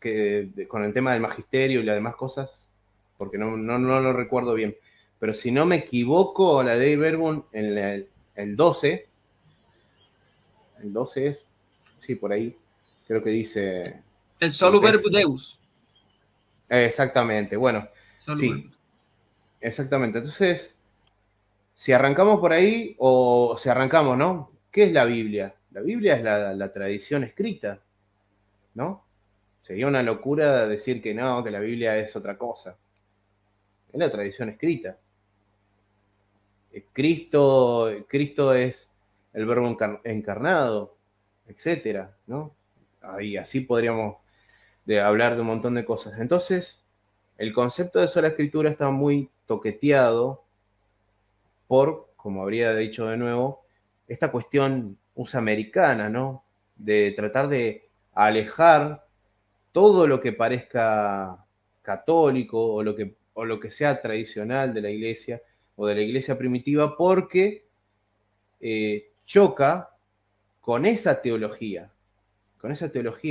con el tema del magisterio y las demás cosas? Porque no lo recuerdo bien. Pero si no me equivoco, la Dei Verbum en el 12. El 12 es, sí, por ahí. Creo que dice... El solo verbo Deus. Exactamente, bueno. Solo sí, verbo. Exactamente. Entonces, si arrancamos por ahí, o si arrancamos, ¿no? ¿Qué es la Biblia? La Biblia es la tradición escrita, ¿no? Sería una locura decir que no, que la Biblia es otra cosa. Es la tradición escrita. Cristo es el verbo encarnado, etcétera, ¿no? Y así podríamos hablar de un montón de cosas. Entonces, el concepto de sola escritura está muy toqueteado por, como habría dicho de nuevo, esta cuestión americana, ¿no? De tratar de alejar todo lo que parezca católico o lo que sea tradicional de la iglesia o de la iglesia primitiva, porque choca con esa teología,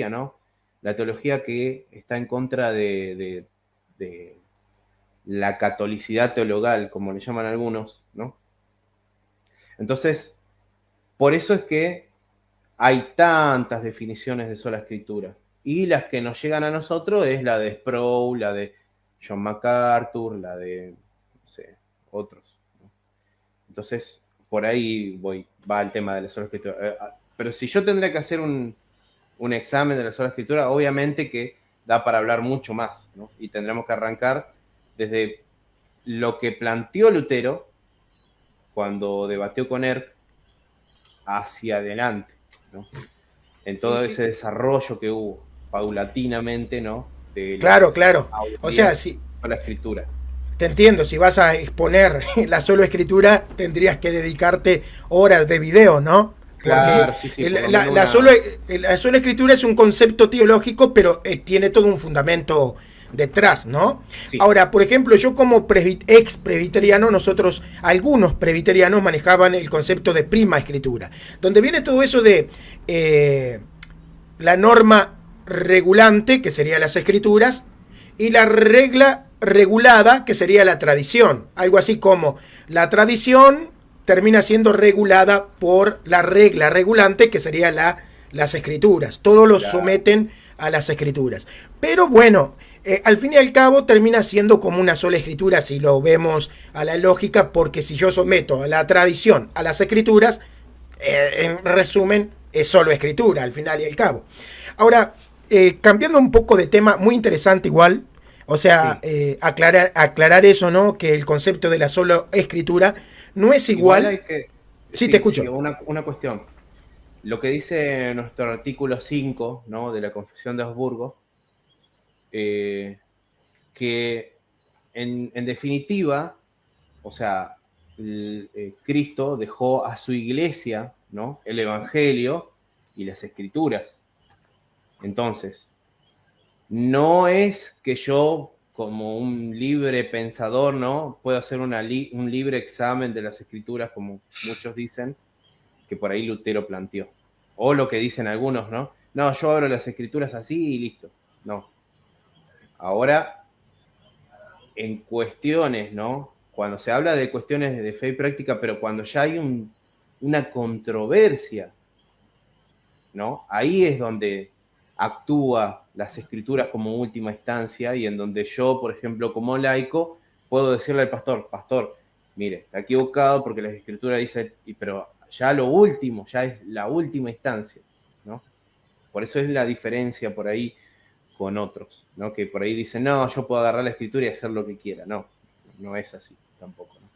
¿no? La teología que está en contra de la catolicidad teologal, como le llaman algunos, ¿no? Entonces, por eso es que hay tantas definiciones de sola escritura. Y las que nos llegan a nosotros es la de Sproul, la de John MacArthur, la de, no sé, otros, ¿no? Entonces, por ahí va el tema de la sola escritura. Pero si yo tendría que hacer un examen de la sola escritura, obviamente que da para hablar mucho más, ¿no? Y tendremos que arrancar desde lo que planteó Lutero cuando debatió con Eck hacia adelante, ¿no? En todo ese desarrollo que hubo paulatinamente, ¿no? Claro. O sea, sí. La escritura. Te entiendo, si vas a exponer la sola escritura, tendrías que dedicarte horas de video, ¿no? Porque claro, sí, la sola escritura es un concepto teológico, pero tiene todo un fundamento detrás, ¿no? Sí. Ahora, por ejemplo, yo como ex presbiteriano, algunos presbiterianos manejaban el concepto de prima escritura, donde viene todo eso de la norma regulante, que serían las escrituras, y la regla regulada, que sería la tradición. Algo así como la tradición termina siendo regulada por la regla regulante, que sería las escrituras. Todos los someten a las escrituras. Pero bueno, al fin y al cabo termina siendo como una sola escritura, si lo vemos a la lógica, porque si yo someto a la tradición a las escrituras, en resumen, es solo escritura, al final y al cabo. Ahora, cambiando un poco de tema, muy interesante igual, o sea, sí. aclarar eso, ¿no? Que el concepto de la sola escritura no es igual. Hay que, sí, te escucho. Sí, una cuestión. Lo que dice nuestro artículo 5, ¿no? De la Confesión de Augsburgo, que en definitiva, o sea, Cristo dejó a su iglesia, ¿no? El Evangelio y las Escrituras. Entonces, no es que yo, como un libre pensador, ¿no? Puedo hacer un libre examen de las Escrituras, como muchos dicen, que por ahí Lutero planteó. O lo que dicen algunos, ¿no? No, yo abro las Escrituras así y listo. No. Ahora, en cuestiones, ¿no? cuando se habla de cuestiones de fe y práctica, pero cuando ya hay una controversia, ¿no? Ahí es donde actúa las escrituras como última instancia y en donde yo, por ejemplo, como laico, puedo decirle al pastor, mire, está equivocado porque las escrituras dicen, pero ya lo último, ya es la última instancia, ¿no? Por eso es la diferencia por ahí con otros, ¿no? Que por ahí dicen, no, yo puedo agarrar la escritura y hacer lo que quiera. No, no es así tampoco, ¿no?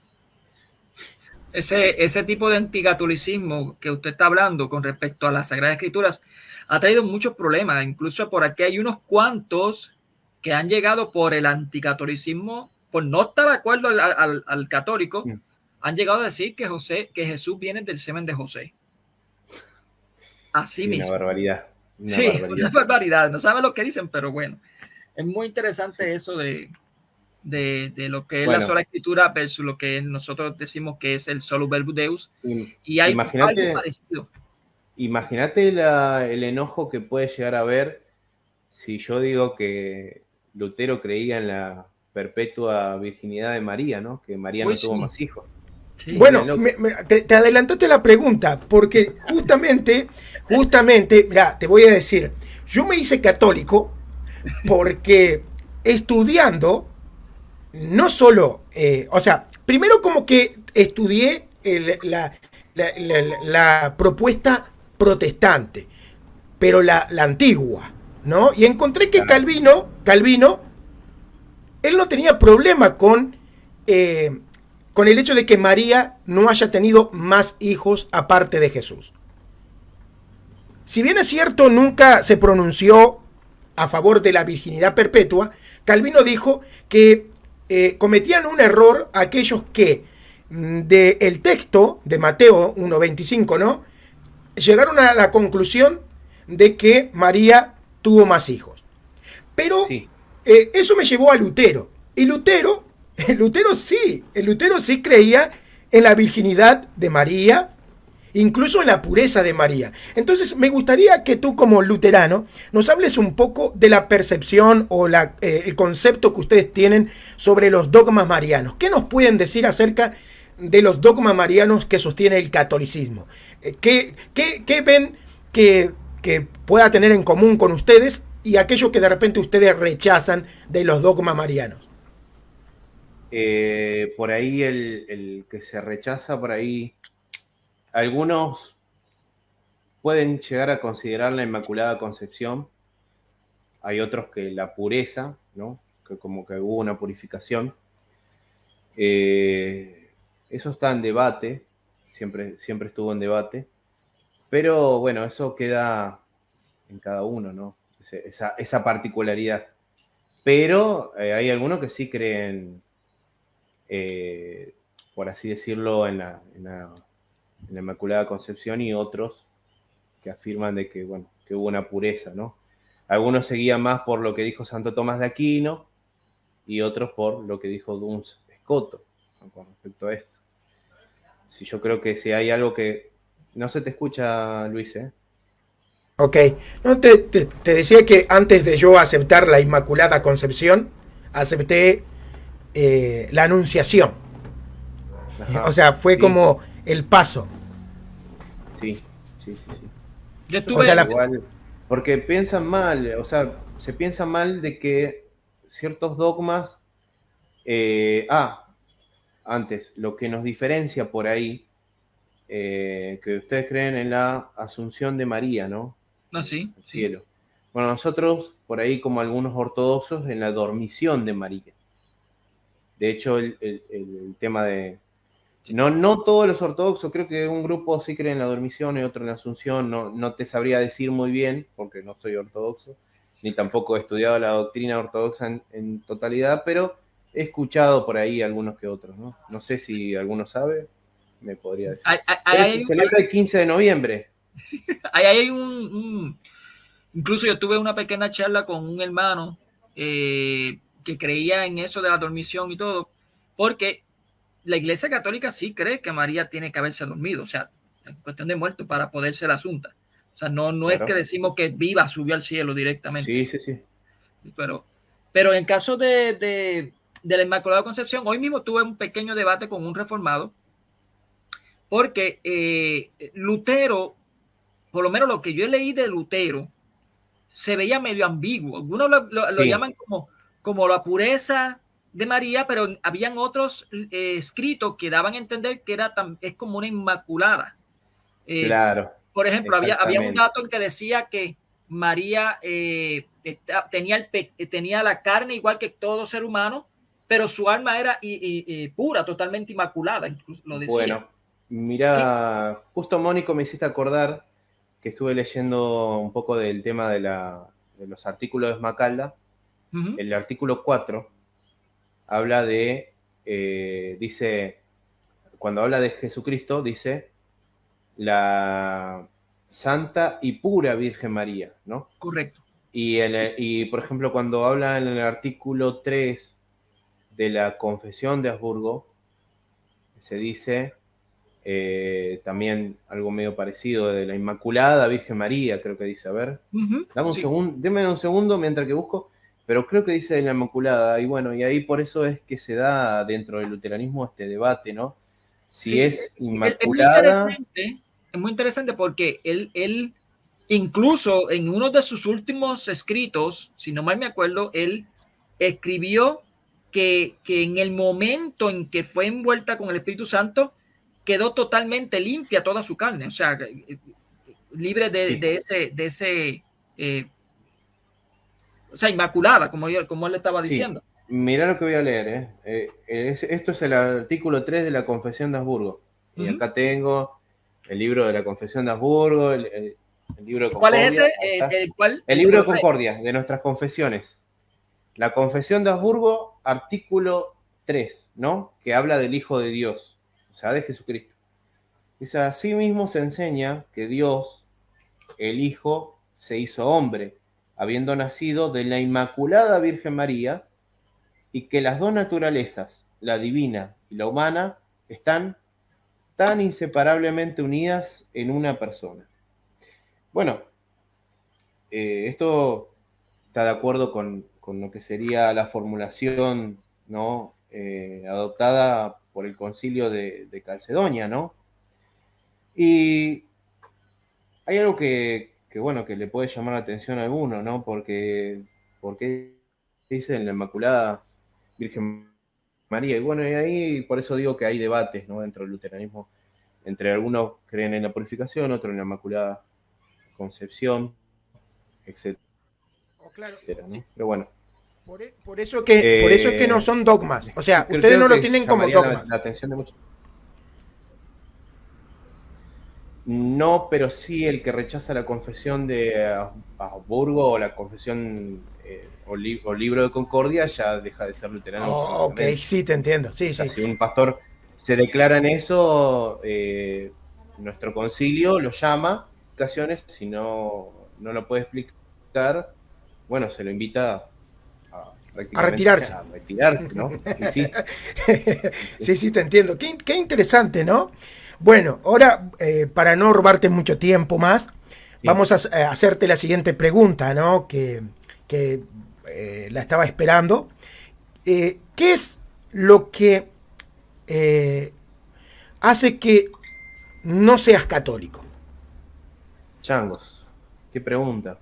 Ese tipo de anticatolicismo que usted está hablando con respecto a las Sagradas Escrituras ha traído muchos problemas. Incluso por aquí hay unos cuantos que han llegado por el anticatolicismo, por no estar de acuerdo al católico, han llegado a decir que Jesús viene del semen de José. Así sí, mismo. Una barbaridad. Una barbaridad. No saben lo que dicen, pero bueno. Es muy interesante eso de lo que es la sola escritura versus lo que nosotros decimos que es el solo verbo Deus. Y hay algo parecido. Imagínate el enojo que puede llegar a haber si yo digo que Lutero creía en la perpetua virginidad de María, ¿no? Que María no tuvo más hijos. Sí. Bueno, te adelantaste la pregunta, porque justamente, mira, te voy a decir, yo me hice católico porque estudiando, no solo, o sea, primero como que estudié la propuesta protestante, pero la antigua, ¿no? Y encontré que Calvino, él no tenía problema con el hecho de que María no haya tenido más hijos aparte de Jesús. Si bien es cierto, nunca se pronunció a favor de la virginidad perpetua, Calvino dijo que cometían un error aquellos que del texto de Mateo 1:25, ¿no?, llegaron a la conclusión de que María tuvo más hijos. Pero sí. Eso me llevó a Lutero. Y Lutero sí creía en la virginidad de María, incluso en la pureza de María. Entonces me gustaría que tú, como luterano, nos hables un poco de la percepción o el concepto que ustedes tienen sobre los dogmas marianos. ¿Qué nos pueden decir acerca de los dogmas marianos que sostiene el catolicismo? ¿Qué ven que pueda tener en común con ustedes y aquello que de repente ustedes rechazan de los dogmas marianos? Por ahí el que se rechaza, por ahí algunos pueden llegar a considerar la Inmaculada Concepción, hay otros que la pureza, ¿no?, que como que hubo una purificación. Eso está en debate, siempre estuvo en debate, pero bueno, eso queda en cada uno, ¿no?, esa particularidad. Pero hay algunos que sí creen, por así decirlo, en la Inmaculada Concepción, y otros que afirman de que, bueno, que hubo una pureza, ¿no? Algunos se guían más por lo que dijo Santo Tomás de Aquino y otros por lo que dijo Duns Scoto, ¿no?, con respecto a esto. Si yo creo que si hay algo que... No se te escucha, Luis, ¿eh? Ok. No, te decía que antes de yo aceptar la Inmaculada Concepción, acepté la Anunciación. Ajá, o sea, fue como el paso. Sí. Yo estuve... O sea, igual, porque piensan mal, o sea, se piensa mal de que ciertos dogmas... antes, lo que nos diferencia por ahí, que ustedes creen en la Asunción de María, ¿no? Sí. Al cielo. Bueno, nosotros, por ahí, como algunos ortodoxos, en la dormición de María. De hecho, el tema de... No todos los ortodoxos, creo que un grupo sí cree en la dormición y otro en la Asunción. No te sabría decir muy bien, porque no soy ortodoxo, ni tampoco he estudiado la doctrina ortodoxa en totalidad, pero he escuchado por ahí algunos que otros, ¿no? No sé si alguno sabe, me podría decir. Se celebra el 15 de noviembre. Hay incluso yo tuve una pequeña charla con un hermano que creía en eso de la dormición y todo, porque la Iglesia Católica sí cree que María tiene que haberse dormido, o sea, en cuestión de muerto, para poder ser asunta. O sea, no claro. Es que decimos que viva, subió al cielo directamente. Sí. Pero en el caso de de la Inmaculada Concepción. Hoy mismo tuve un pequeño debate con un reformado, porque Lutero, por lo menos lo que yo leí de Lutero, se veía medio ambiguo. Algunos lo llaman como la pureza de María, pero habían otros escritos que daban a entender que es como una inmaculada. Claro. Por ejemplo, había un dato en que decía que María tenía la carne igual que todo ser humano, pero su alma era pura, totalmente inmaculada, incluso lo decía. Bueno, mira, justo Mónico me hiciste acordar que estuve leyendo un poco del tema de los artículos de Esmacalda. El artículo 4 habla dice, cuando habla de Jesucristo, dice la Santa y Pura Virgen María, ¿no? Correcto. Y por ejemplo, cuando habla en el artículo 3 de la Confesión de Habsburgo, se dice también algo medio parecido de la Inmaculada Virgen María, creo que dice, a ver, denme un segundo mientras que busco, pero creo que dice de la Inmaculada, y bueno, y ahí por eso es que se da dentro del luteranismo este debate, ¿no? Si es Inmaculada. Es muy interesante porque él incluso en uno de sus últimos escritos, si no mal me acuerdo, él escribió que en el momento en que fue envuelta con el Espíritu Santo, quedó totalmente limpia toda su carne, o sea, libre de ese o sea, inmaculada, como él le estaba diciendo. Mirá lo que voy a leer, esto es el artículo 3 de la Confesión de Habsburgo. Y acá tengo el libro de la Confesión de Habsburgo, el libro de Concordia. ¿Cuál es ese? El libro de Concordia, de nuestras confesiones. La Confesión de Habsburgo, artículo 3, ¿no? Que habla del Hijo de Dios, o sea, de Jesucristo. Dice, así mismo se enseña que Dios, el Hijo, se hizo hombre, habiendo nacido de la Inmaculada Virgen María, y que las dos naturalezas, la divina y la humana, están tan inseparablemente unidas en una persona. Bueno, esto está de acuerdo con lo que sería la formulación, ¿no? Adoptada por el Concilio de Calcedonia, ¿no? Y hay algo que bueno, que le puede llamar la atención a alguno, ¿no? Porque dicen la Inmaculada Virgen María. Y bueno, y ahí por eso digo que hay debates, ¿no? Dentro del luteranismo. Entre algunos creen en la purificación, otros en la Inmaculada Concepción, etcétera, claro. ¿no? Pero bueno. Por eso es que no son dogmas. O sea, ustedes no lo tienen como dogmas. La atención de muchos. No, pero sí el que rechaza la confesión de Habsburgo o la confesión o libro de Concordia ya deja de ser luterano. Ok, sí, te entiendo. Sí, o sea, si un pastor se declara en eso, nuestro concilio lo llama en ocasiones, si no lo puede explicar, bueno, se lo invita a retirarse. A retirarse, ¿no? Sí. Sí, te entiendo. Qué interesante, ¿no? Bueno, ahora, para no robarte mucho tiempo más, vamos a hacerte la siguiente pregunta, ¿no? Que la estaba esperando. ¿Qué es lo que hace que no seas católico? Changos, qué pregunta.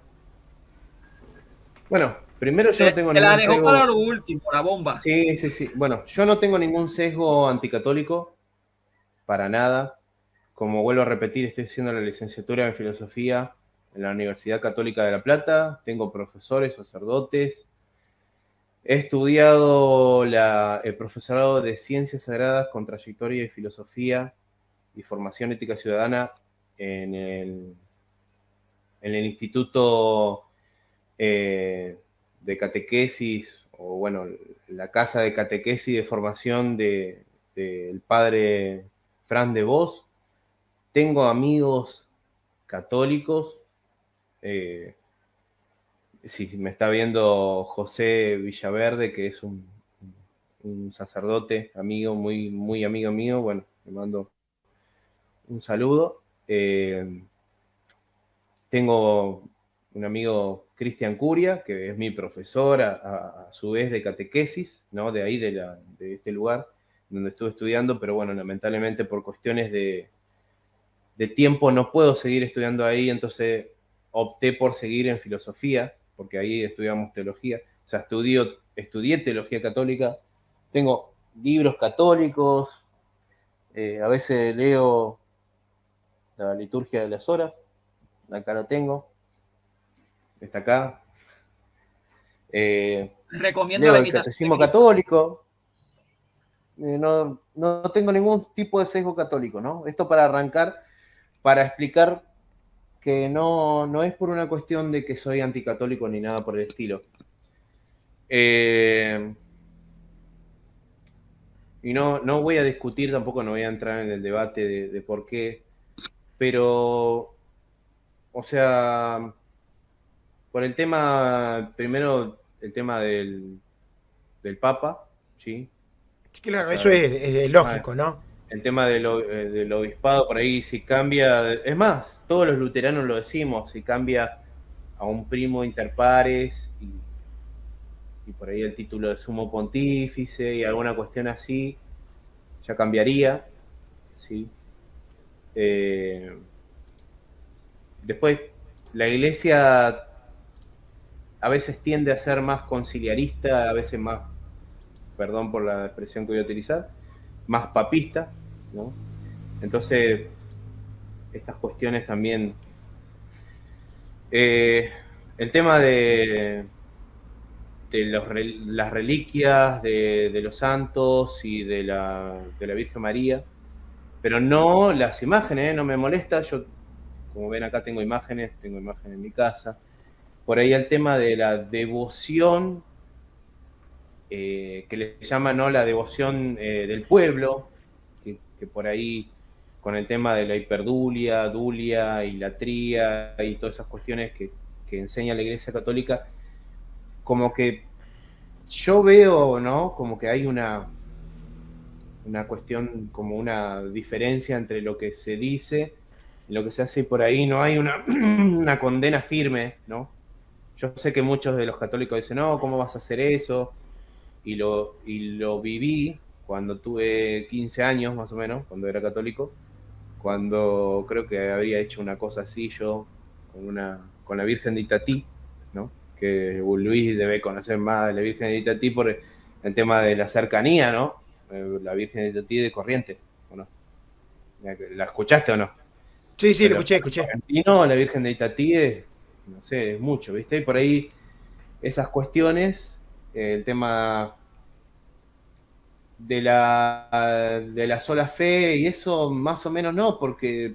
Bueno, primero yo no tengo ningún sesgo. Te la dejó para lo último, la bomba. Sí. Bueno, yo no tengo ningún sesgo anticatólico, para nada. Como vuelvo a repetir, estoy haciendo la licenciatura en filosofía en la Universidad Católica de La Plata. Tengo profesores, sacerdotes. He estudiado el profesorado de Ciencias Sagradas con trayectoria de filosofía y formación ética ciudadana en el Instituto de Catequesis, o bueno, la Casa de Catequesis de Formación del padre Fran de Vos. Tengo amigos católicos. Si me está viendo José Villaverde, que es un sacerdote, amigo, muy, muy amigo mío, bueno, le mando un saludo. Tengo un amigo Cristian Curia, que es mi profesor a su vez de catequesis, ¿no? De ahí, de este lugar donde estuve estudiando, pero bueno, lamentablemente por cuestiones de tiempo no puedo seguir estudiando ahí, entonces opté por seguir en filosofía, porque ahí estudiamos teología, o sea, estudié teología católica, tengo libros católicos, a veces leo la liturgia de las horas, acá lo tengo, está acá. Recomiendo Leo la el imitación. catecismo católico. No tengo ningún tipo de sesgo católico, ¿no? Esto para arrancar, para explicar que no es por una cuestión de que soy anticatólico ni nada por el estilo. Y no voy a discutir tampoco, no voy a entrar en el debate de por qué, pero, o sea, por el tema, primero el tema del Papa, ¿sí? Claro, O sea, eso es lógico, ¿no? El tema del obispado, por ahí si cambia, es más, todos los luteranos lo decimos, si cambia a un primo inter pares y por ahí el título de sumo pontífice y alguna cuestión así, ya cambiaría, ¿sí? Después, la iglesia a veces tiende a ser más conciliarista, a veces más, perdón por la expresión que voy a utilizar, más papista, ¿no? Entonces, estas cuestiones también... el tema de las reliquias de los santos y de la Virgen María, pero no las imágenes, no me molesta. Yo, como ven acá, tengo imágenes en mi casa. Por ahí el tema de la devoción, que le llaman, ¿no?, la devoción del pueblo, que por ahí con el tema de la hiperdulia, dulia y latría y todas esas cuestiones que enseña la Iglesia Católica, como que yo veo, ¿no?, como que hay una cuestión, como una diferencia entre lo que se dice y lo que se hace, y por ahí no hay una condena firme, ¿no? Yo sé que muchos de los católicos dicen, no, ¿cómo vas a hacer eso? Y lo viví cuando tuve 15 años, más o menos, cuando era católico, cuando creo que habría hecho una cosa así yo con la Virgen de Itatí, ¿no? Que Luis debe conocer más de la Virgen de Itatí por el tema de la cercanía, ¿no? La Virgen de Itatí de Corrientes, ¿o no? ¿La escuchaste o no? Sí, sí, Pero lo escuché. No, la Virgen de Itatí es, no sé, es mucho, ¿viste? Y por ahí esas cuestiones, el tema de la sola fe y eso más o menos no, porque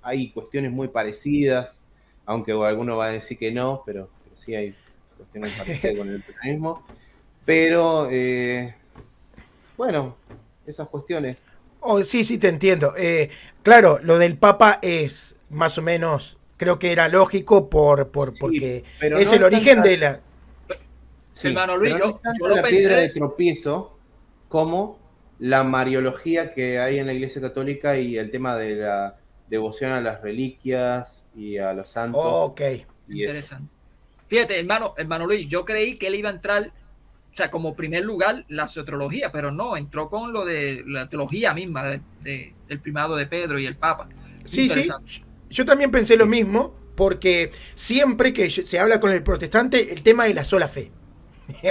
hay cuestiones muy parecidas, aunque alguno va a decir que no, pero sí hay cuestiones parecidas con el peronismo. Pero, bueno, esas cuestiones. Oh, sí, sí, te entiendo. Claro, lo del Papa es más o menos, creo que era lógico Sí, porque pero es no el origen tanta- de la... Sí, Hermano Luis, pero no es yo tanto lo la piedra de pensé. tropiezo como la mariología que hay en la Iglesia Católica y el tema de la devoción a las reliquias y a los santos. Ok. Y eso. Interesante. Fíjate, hermano Luis, yo creí que él iba a entrar, o sea, como primer lugar, la soterología, pero no, entró con lo de la teología misma del primado de Pedro y el Papa. Sí, sí, Interesante. yo también pensé lo mismo, porque siempre que se habla con el protestante, el tema de la sola fe.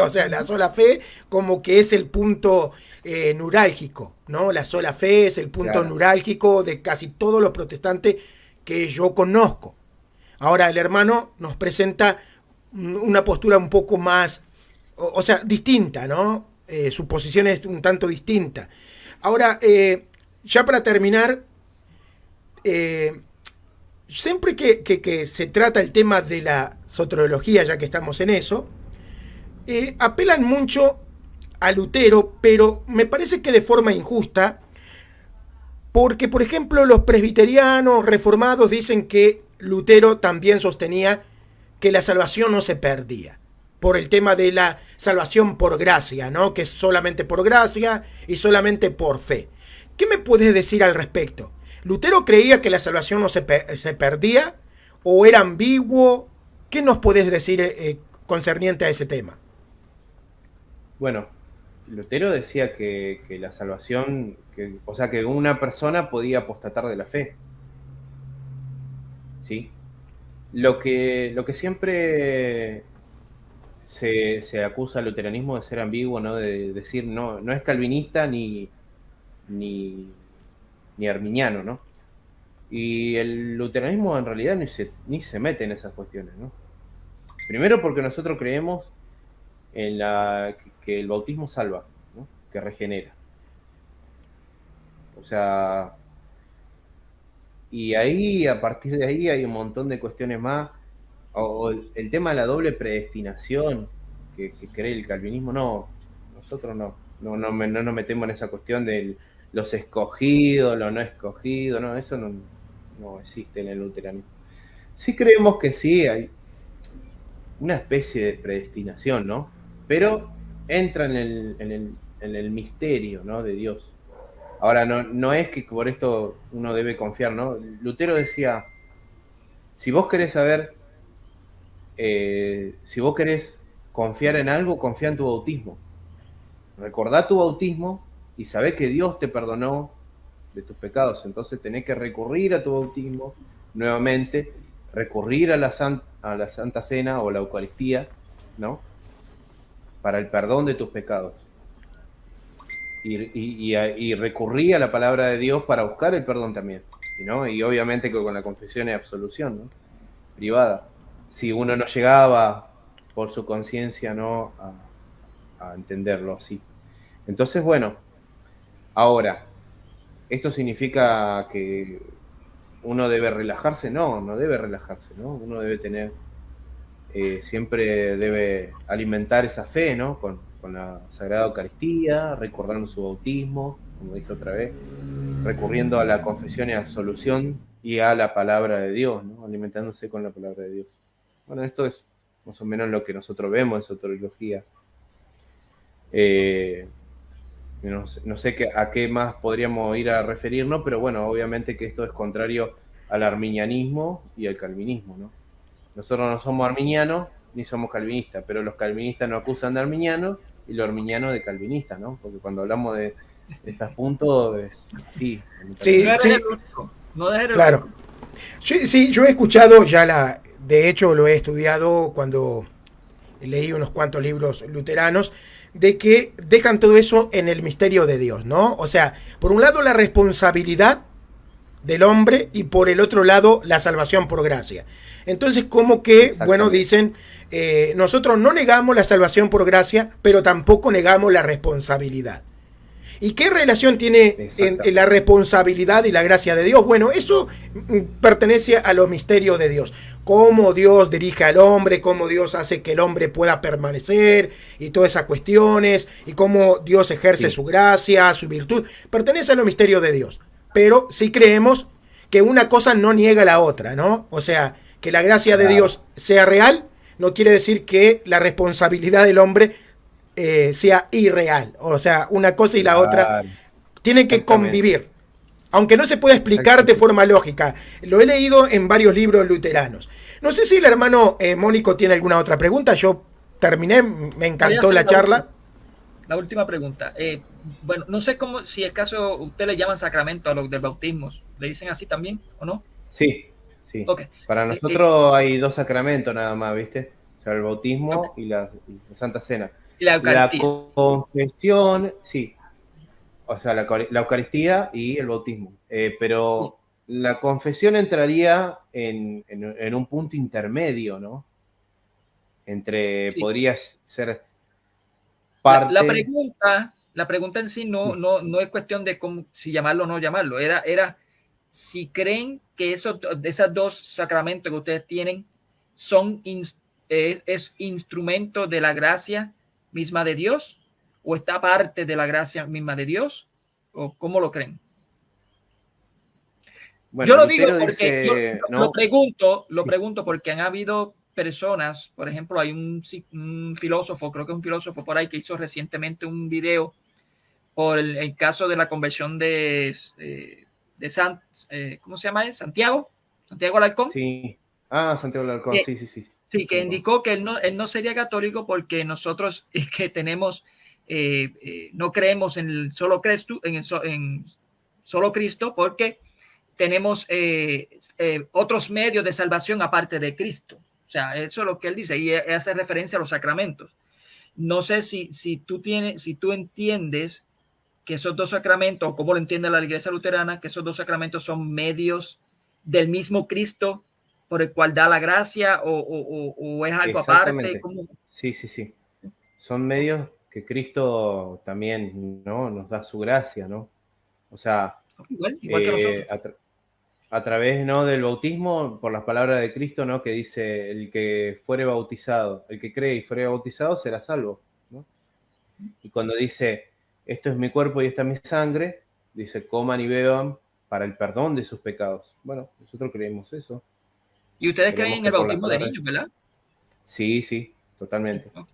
O sea, la sola fe como que es el punto neurálgico, ¿no? La sola fe es el punto Claro. neurálgico de casi todos los protestantes que yo conozco. Ahora el hermano nos presenta una postura un poco más, o sea, distinta, ¿no? Su posición es un tanto distinta. Ahora, ya para terminar, siempre que se trata el tema de la soteriología, ya que estamos en eso, apelan mucho a Lutero, pero me parece que de forma injusta, porque, por ejemplo, los presbiterianos reformados dicen que Lutero también sostenía que la salvación no se perdía, por el tema de la salvación por gracia, ¿no? Que es solamente por gracia y solamente por fe. ¿Qué me puedes decir al respecto? ¿Lutero creía que la salvación no se perdía o era ambiguo? ¿Cómo era? No, no es tanto la piedra de tropiezo como la mariología que hay en la Iglesia Católica y el tema de la devoción a las reliquias y a los santos. Y eso. ¿O ¿Qué nos puedes decir concerniente a ese tema? Bueno, Lutero decía que la salvación, o sea, que una persona podía apostatar de la fe. ¿Sí? Lo que siempre se acusa al luteranismo de ser ambiguo, ¿no? De decir no es calvinista ni arminiano, ¿no? Y el luteranismo en realidad ni se mete en esas cuestiones, ¿no? Primero porque nosotros creemos en que el bautismo salva, ¿no? Que regenera. O sea, y ahí, a partir de ahí, hay un montón de cuestiones más. O el tema de la doble predestinación que cree el calvinismo, no, nosotros no nos metemos en esa cuestión de los escogidos, los no escogidos, no, eso no existe en el luteranismo. Sí creemos que sí hay una especie de predestinación, ¿no? Pero entra en el misterio, ¿no? De Dios. Ahora, no es que por esto uno debe confiar, ¿no? Lutero decía, si vos querés saber, si vos querés confiar en algo, confía en tu bautismo. Recordá tu bautismo y sabés que Dios te perdonó de tus pecados. Entonces tenés que recurrir a tu bautismo nuevamente, recurrir a la Santa Cena o la Eucaristía, ¿no? Para el perdón de tus pecados. Y recurrí a la palabra de Dios para buscar el perdón también, ¿no? Y obviamente que con la confesión y absolución, ¿no? Privada. Si uno no llegaba por su conciencia, ¿no? A entenderlo así. Entonces, bueno, ahora, ¿esto significa que uno debe relajarse? No debe relajarse, ¿no? Uno debe tener, siempre debe alimentar esa fe, ¿no? Con la Sagrada Eucaristía, recordando su bautismo, como dije otra vez, recurriendo a la confesión y absolución y a la palabra de Dios, ¿no? Alimentándose con la palabra de Dios. Bueno, esto es más o menos lo que nosotros vemos en soteriología. No sé a qué más podríamos ir a referirnos, pero bueno, obviamente que esto es contrario al arminianismo y al calvinismo, ¿no? Nosotros no somos arminianos ni somos calvinistas, pero los calvinistas nos acusan de arminianos y los arminianos de calvinistas, ¿no? Porque cuando hablamos de estos puntos es así. Sí, sí, no dejes claro. Sí, yo he escuchado ya de hecho lo he estudiado cuando leí unos cuantos libros luteranos, de que dejan todo eso en el misterio de Dios, ¿no? O sea, por un lado la responsabilidad del hombre y por el otro lado la salvación por gracia. Entonces, como que, bueno, dicen, nosotros no negamos la salvación por gracia, pero tampoco negamos la responsabilidad. ¿Y qué relación tiene en la responsabilidad y la gracia de Dios? Bueno, eso pertenece a los misterios de Dios. Cómo Dios dirige al hombre, cómo Dios hace que el hombre pueda permanecer y todas esas cuestiones, y cómo Dios ejerce su gracia, su virtud. Pertenece a los misterios de Dios. Pero sí creemos que una cosa no niega la otra, ¿no? O sea, que la gracia de Dios sea real no quiere decir que la responsabilidad del hombre sea irreal. O sea, una cosa y la otra tienen que convivir. Aunque no se pueda explicar de forma lógica. Lo he leído en varios libros luteranos. No sé si el hermano Mónico tiene alguna otra pregunta. Yo terminé, me encantó la charla. La última pregunta. Bueno, no sé cómo, si es caso, usted le llaman sacramento a los del bautismo. ¿Le dicen así también o no? Sí. Okay. Para nosotros hay dos sacramentos nada más, ¿viste? O sea, el bautismo y la Santa Cena. ¿Y la Eucaristía? La confesión, sí. O sea, la Eucaristía y el bautismo. Pero la confesión entraría en un punto intermedio, ¿no? Podría ser parte... La pregunta en sí no es cuestión de cómo, si llamarlo o no llamarlo. Era si creen que esas dos sacramentos que ustedes tienen son es instrumento de la gracia misma de Dios, o está parte de la gracia misma de Dios, o cómo lo creen. Bueno, yo lo digo porque lo pregunto porque han habido personas, por ejemplo, hay un filósofo, creo que es un filósofo por ahí que hizo recientemente un video por el caso de la conversión de ¿cómo se llama? Santiago Alarcón. Sí. Ah, Santiago Alarcón, sí, sí, sí. Sí, que indicó que él no sería católico porque nosotros que tenemos, no creemos en el solo Cristo, en solo Cristo, porque tenemos otros medios de salvación aparte de Cristo. O sea, eso es lo que él dice y hace referencia a los sacramentos. No sé si tú entiendes que esos dos sacramentos, o cómo lo entiende la Iglesia Luterana, que esos dos sacramentos son medios del mismo Cristo por el cual da la gracia o es algo aparte. ¿Cómo? Sí, sí, sí. Son medios que Cristo también, ¿no? Nos da su gracia, ¿no? O sea, igual que nosotros. A través, ¿no?, del bautismo, por las palabras de Cristo, ¿no?, que dice, el que fuere bautizado, el que cree y fuere bautizado será salvo, ¿no? Y cuando dice, esto es mi cuerpo y esta es mi sangre, dice, coman y beban para el perdón de sus pecados. Bueno, nosotros creemos eso. ¿Y ustedes creen en el bautismo de niños, verdad? Sí, sí, totalmente. O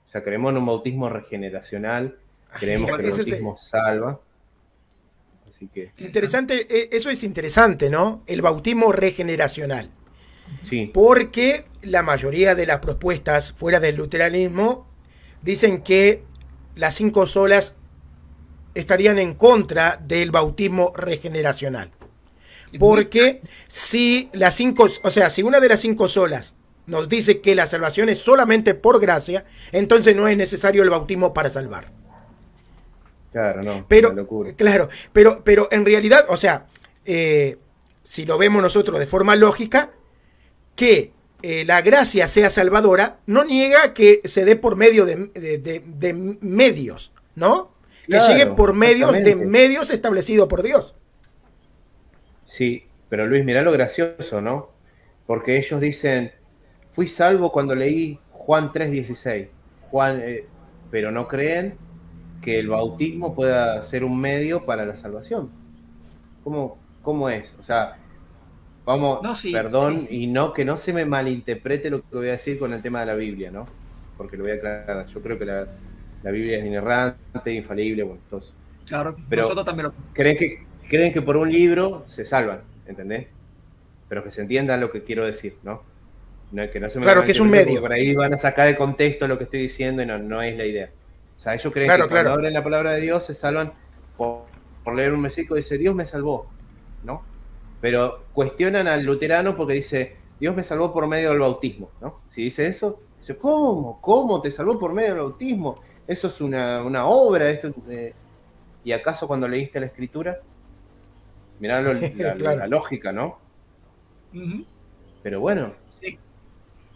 sea, creemos en un bautismo regeneracional, creemos que el bautismo salva. Así que... Interesante, eso es interesante, ¿no? El bautismo regeneracional. Sí. Porque la mayoría de las propuestas fuera del luteranismo dicen que las 5 solas estarían en contra del bautismo regeneracional. Porque si las 5, o sea, si una de las 5 solas nos dice que la salvación es solamente por gracia, entonces no es necesario el bautismo para salvar. Claro, no, pero, una locura. Claro, pero en realidad, o sea, si lo vemos nosotros de forma lógica, que la gracia sea salvadora, no niega que se dé por medio de medios, ¿no? Claro, que llegue por medios de medios establecidos por Dios. Sí, pero Luis, mirá lo gracioso, ¿no? Porque ellos dicen, fui salvo cuando leí Juan 3:16, pero no creen que el bautismo pueda ser un medio para la salvación. ¿Cómo es? O sea, vamos, no, sí, perdón, sí. y no que no se me malinterprete lo que voy a decir con el tema de la Biblia, ¿no? Porque lo voy a aclarar. Yo creo que la Biblia es inerrante, infalible, bueno, todo eso. Claro, pero nosotros también lo... creen que por un libro se salvan, ¿entendés? Pero que se entienda lo que quiero decir, ¿no? Que no se me claro, que es un medio. Por ahí van a sacar de contexto lo que estoy diciendo y no es la idea. O sea, ellos creen que cuando abren la palabra de Dios se salvan por leer un versículo y dice, Dios me salvó, ¿no? Pero cuestionan al luterano porque dice, Dios me salvó por medio del bautismo, ¿no? Si dice eso, dice, ¿cómo te salvó por medio del bautismo? Eso es una obra, esto, ¿y acaso cuando leíste la Escritura? Mirá la lógica, ¿no? Uh-huh. Pero bueno. Sí.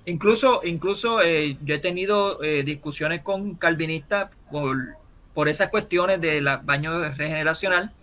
Incluso yo he tenido discusiones con calvinistas por esas cuestiones del baño regeneracional.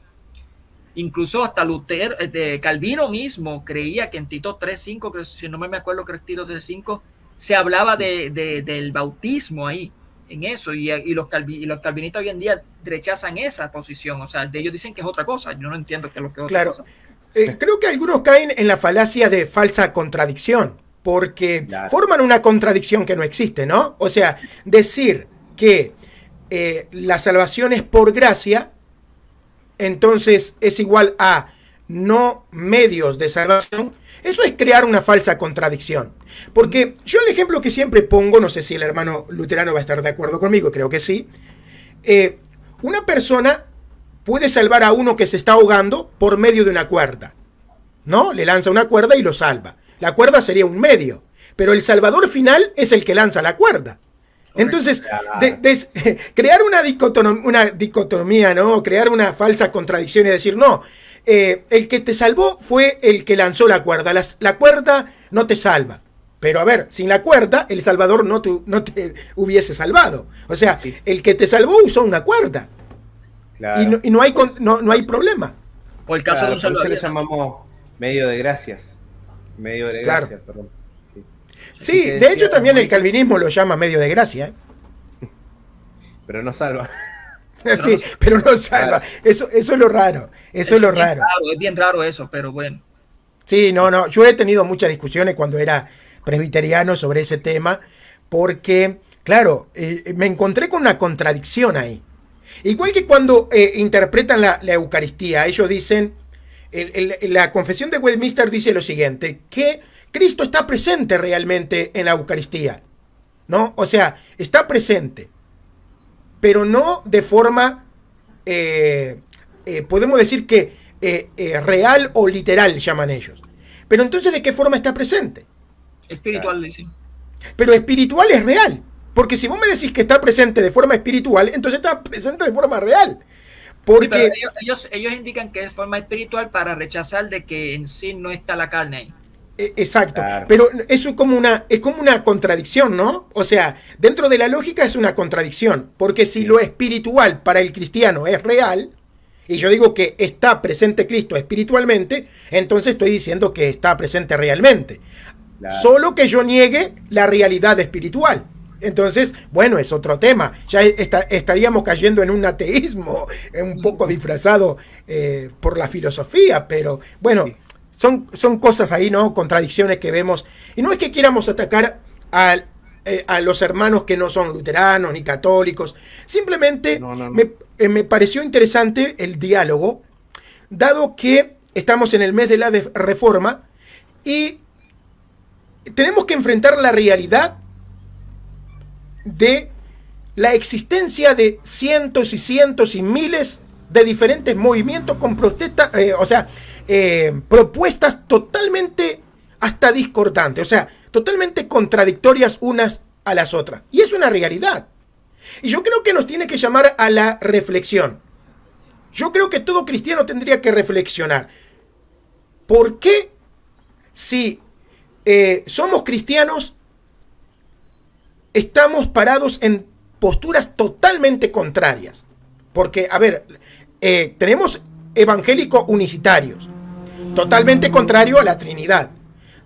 Incluso hasta Lutero, Calvino mismo creía que en Tito 3:5, si no me acuerdo que Tito 3:5, se hablaba del bautismo ahí, en eso, y los calvinistas hoy en día rechazan esa posición, o sea, de ellos dicen que es otra cosa, yo no entiendo qué es lo que es otra cosa. Creo que algunos caen en la falacia de falsa contradicción, porque forman una contradicción que no existe, ¿no? O sea, decir que la salvación es por gracia, entonces es igual a no medios de salvación, eso es crear una falsa contradicción. Porque yo el ejemplo que siempre pongo, no sé si el hermano luterano va a estar de acuerdo conmigo, creo que sí, una persona puede salvar a uno que se está ahogando por medio de una cuerda, ¿no? Le lanza una cuerda y lo salva. La cuerda sería un medio, pero el salvador final es el que lanza la cuerda. Entonces, crear una dicotomía, ¿no? Crear una falsa contradicción y decir, no, el que te salvó fue el que lanzó la cuerda. La cuerda no te salva. Pero a ver, sin la cuerda, el salvador no te hubiese salvado. O sea, el que te salvó usó una cuerda. Claro. Y no hay problema. O el caso de un salvador. Le llamamos medio de gracias. Medio de gracias, perdón. Sí, de hecho también el calvinismo lo llama medio de gracia, ¿eh? Pero no salva. Sí, pero no salva. Eso es lo raro. Eso es lo raro. Es bien raro eso, pero bueno. Sí, no. Yo he tenido muchas discusiones cuando era presbiteriano sobre ese tema, porque, claro, me encontré con una contradicción ahí. Igual que cuando interpretan la Eucaristía, ellos dicen, la confesión de Westminster dice lo siguiente, que Cristo está presente realmente en la Eucaristía, ¿no? O sea, está presente, pero no de forma, podemos decir que real o literal, llaman ellos. Pero entonces, ¿de qué forma está presente? Espiritual, dicen. Pero espiritual es real. Porque si vos me decís que está presente de forma espiritual, entonces está presente de forma real. Porque Sí, pero ellos indican que es forma espiritual para rechazar de que en sí no está la carne ahí. Exacto, Claro. pero eso es como una contradicción, ¿no? O sea, dentro de la lógica es una contradicción, porque si Sí. lo espiritual para el cristiano es real, y yo digo que está presente Cristo espiritualmente, entonces estoy diciendo que está presente realmente. Claro. Solo que yo niegue la realidad espiritual. Entonces, bueno, es otro tema. Ya estaríamos cayendo en un ateísmo un poco disfrazado por la filosofía, pero bueno, Sí. son cosas ahí, ¿no? Contradicciones que vemos. Y no es que queramos atacar a los hermanos que no son luteranos ni católicos. Simplemente No. me pareció interesante el diálogo, dado que estamos en el mes de la Reforma y tenemos que enfrentar la realidad de la existencia de cientos y cientos y miles de diferentes movimientos con propuestas totalmente hasta discordantes, o sea, totalmente contradictorias unas a las otras. Y es una realidad. Y yo creo que nos tiene que llamar a la reflexión. Yo creo que todo cristiano tendría que reflexionar. ¿Por qué si somos cristianos estamos parados en posturas totalmente contrarias? Porque, a ver, tenemos evangélicos unicitarios, totalmente contrario a la Trinidad.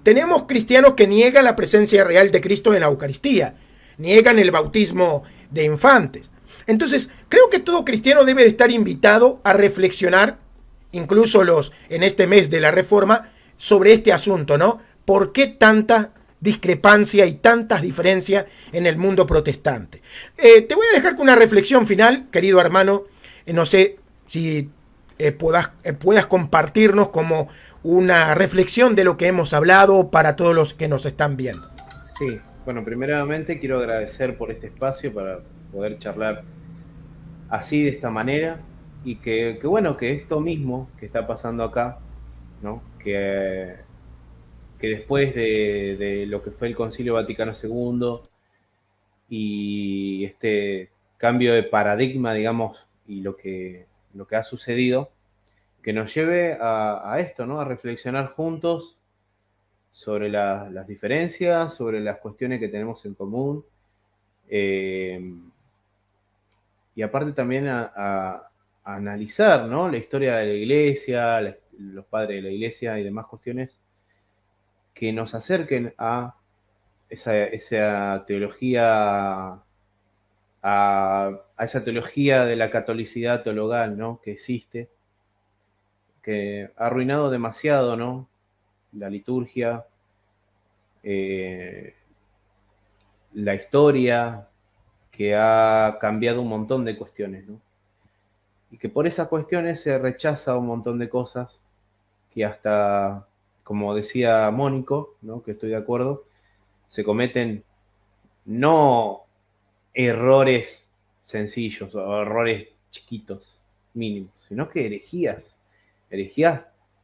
Tenemos cristianos que niegan la presencia real de Cristo en la Eucaristía, niegan el bautismo de infantes. Entonces, creo que todo cristiano debe de estar invitado a reflexionar, incluso en este mes de la Reforma, sobre este asunto, ¿no? ¿Por qué tanta discrepancia y tantas diferencias en el mundo protestante? Te voy a dejar con una reflexión final, querido hermano. No sé si puedas compartirnos como una reflexión de lo que hemos hablado para todos los que nos están viendo. Sí, bueno, primeramente quiero agradecer por este espacio para poder charlar así, de esta manera, y que bueno, que esto mismo que está pasando acá, ¿no? Que después de lo que fue el Concilio Vaticano II y este cambio de paradigma, digamos, y lo que ha sucedido, que nos lleve a esto, ¿no? A reflexionar juntos sobre las diferencias, sobre las cuestiones que tenemos en común, y aparte también a analizar, ¿no? La historia de la Iglesia, los padres de la Iglesia y demás cuestiones que nos acerquen a esa teología, a esa teología de la catolicidad teologal, ¿no? Que existe, que ha arruinado demasiado, ¿no? La liturgia, la historia, que ha cambiado un montón de cuestiones, ¿no? Y que por esas cuestiones se rechaza un montón de cosas que hasta, como decía Mónico, ¿no? Que estoy de acuerdo, se cometen no errores sencillos o errores chiquitos, mínimos, sino que herejías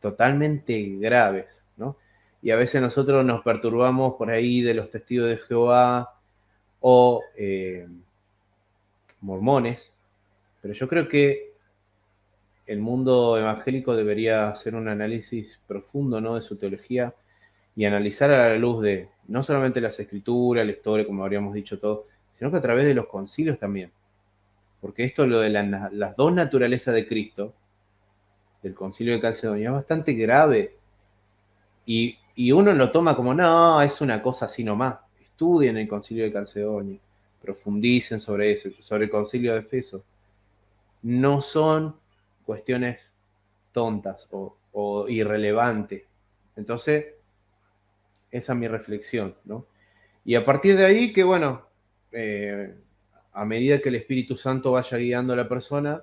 totalmente graves, ¿no? Y a veces nosotros nos perturbamos por ahí de los testigos de Jehová o mormones, pero yo creo que el mundo evangélico debería hacer un análisis profundo, ¿no? De su teología y analizar a la luz de no solamente las escrituras, la historia, como habríamos dicho todo, sino que a través de los concilios también. Porque esto, lo de las dos naturalezas de Cristo, del concilio de Calcedonia, es bastante grave. Y uno lo toma como, no, es una cosa así nomás. Estudien el concilio de Calcedonia, profundicen sobre eso, sobre el concilio de Efeso. No son cuestiones tontas o irrelevantes. Entonces, esa es mi reflexión, ¿no? Y a partir de ahí, que bueno, a medida que el Espíritu Santo vaya guiando a la persona,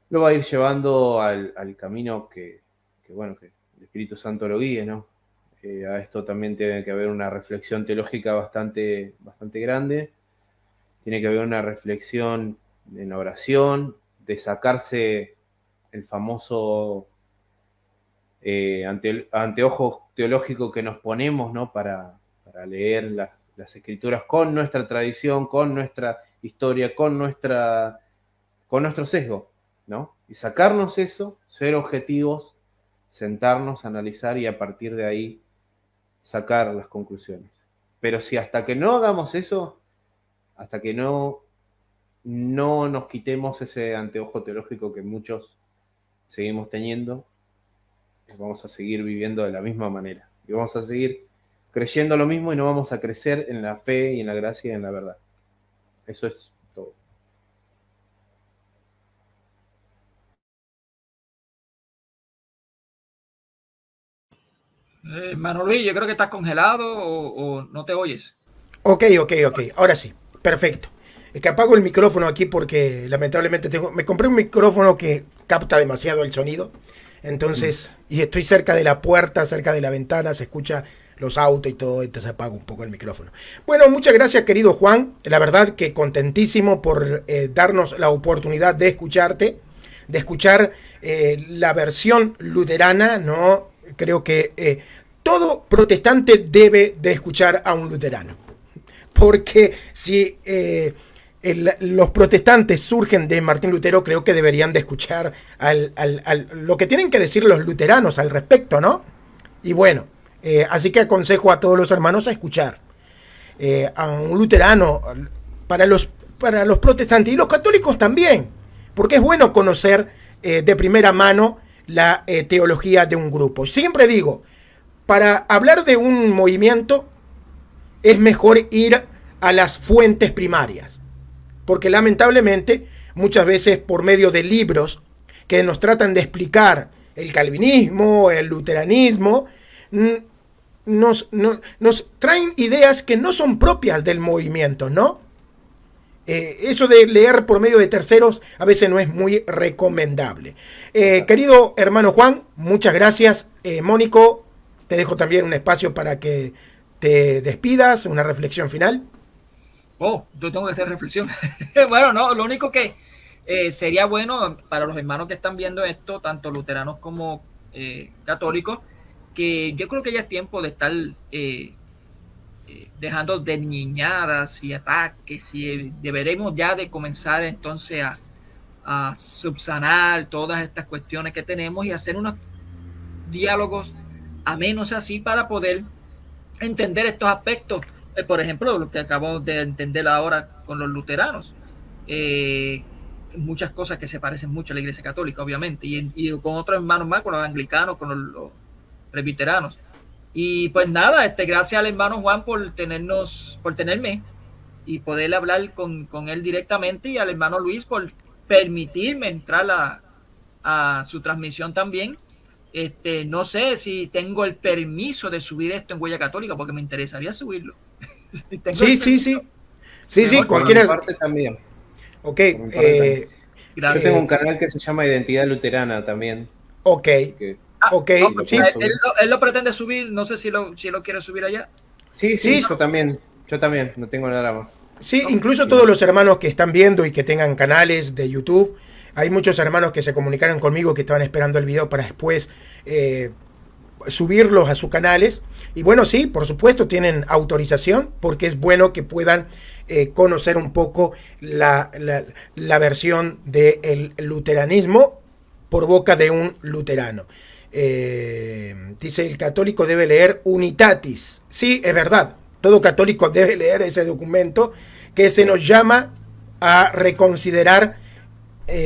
lo va a ir llevando al camino que el Espíritu Santo lo guíe, ¿no? A esto también tiene que haber una reflexión teológica bastante grande. Tiene que haber una reflexión en la oración, de sacarse el famoso anteojo teológico que nos ponemos, ¿no? Para leer las escrituras con nuestra tradición, con nuestra historia, con nuestro sesgo, ¿no? Y sacarnos eso, ser objetivos, sentarnos, analizar y a partir de ahí sacar las conclusiones. Pero si hasta que no hagamos eso, hasta que no nos quitemos ese anteojo teológico que muchos seguimos teniendo, vamos a seguir viviendo de la misma manera. Y vamos a seguir creyendo lo mismo y no vamos a crecer en la fe y en la gracia y en la verdad. Eso es todo. Hermano Luis, yo creo que estás congelado o no te oyes. Ok. Ahora sí. Perfecto. Es que apago el micrófono aquí porque lamentablemente me compré un micrófono que capta demasiado el sonido. Entonces, y estoy cerca de la puerta, cerca de la ventana, se escucha los autos y todo, entonces apago un poco el micrófono. Bueno, muchas gracias, querido Juan. La verdad que contentísimo por darnos la oportunidad de escucharte, de escuchar la versión luterana, ¿no? Creo que todo protestante debe de escuchar a un luterano. Porque si los protestantes surgen de Martín Lutero, creo que deberían de escuchar lo que tienen que decir los luteranos al respecto, ¿no? Y bueno, así que aconsejo a todos los hermanos a escuchar a un luterano para los protestantes y los católicos también, porque es bueno conocer de primera mano la teología de un grupo. Siempre digo, para hablar de un movimiento es mejor ir a las fuentes primarias, porque lamentablemente muchas veces por medio de libros que nos tratan de explicar el calvinismo, el luteranismo, nos traen ideas que no son propias del movimiento, ¿no? Eso de leer por medio de terceros a veces no es muy recomendable. Querido hermano Juan, muchas gracias. Mónico, te dejo también un espacio para que te despidas, una reflexión final. Yo tengo que hacer reflexión. Bueno, no, lo único que sería bueno para los hermanos que están viendo esto, tanto luteranos como católicos, que yo creo que ya es tiempo de estar dejando de niñadas y ataques, y deberemos ya de comenzar entonces a subsanar todas estas cuestiones que tenemos y hacer unos diálogos amenos así para poder entender estos aspectos. Por ejemplo, lo que acabamos de entender ahora con los luteranos, muchas cosas que se parecen mucho a la Iglesia Católica, obviamente, y con otros hermanos más, con los anglicanos, con los presbiteranos. Y pues nada, gracias al hermano Juan por tenerme y poder hablar con él directamente, y al hermano Luis por permitirme entrar a su transmisión también. No sé si tengo el permiso de subir esto en Huella Católica, porque me interesaría subirlo. Sí, cualquiera. Parte también. Ok. Yo tengo un canal que se llama Identidad Luterana también. Ok. No, sí. Él lo pretende subir, no sé si lo quiere subir allá. Sí, yo también, no tengo nada más. Sí, incluso todos los hermanos que están viendo y que tengan canales de YouTube, hay muchos hermanos que se comunicaron conmigo que estaban esperando el video para después subirlos a sus canales. Y bueno, sí, por supuesto tienen autorización, porque es bueno que puedan conocer un poco la versión del luteranismo por boca de un luterano. Dice, el católico debe leer Unitatis. Sí, es verdad, todo católico debe leer ese documento que se nos llama a reconsiderar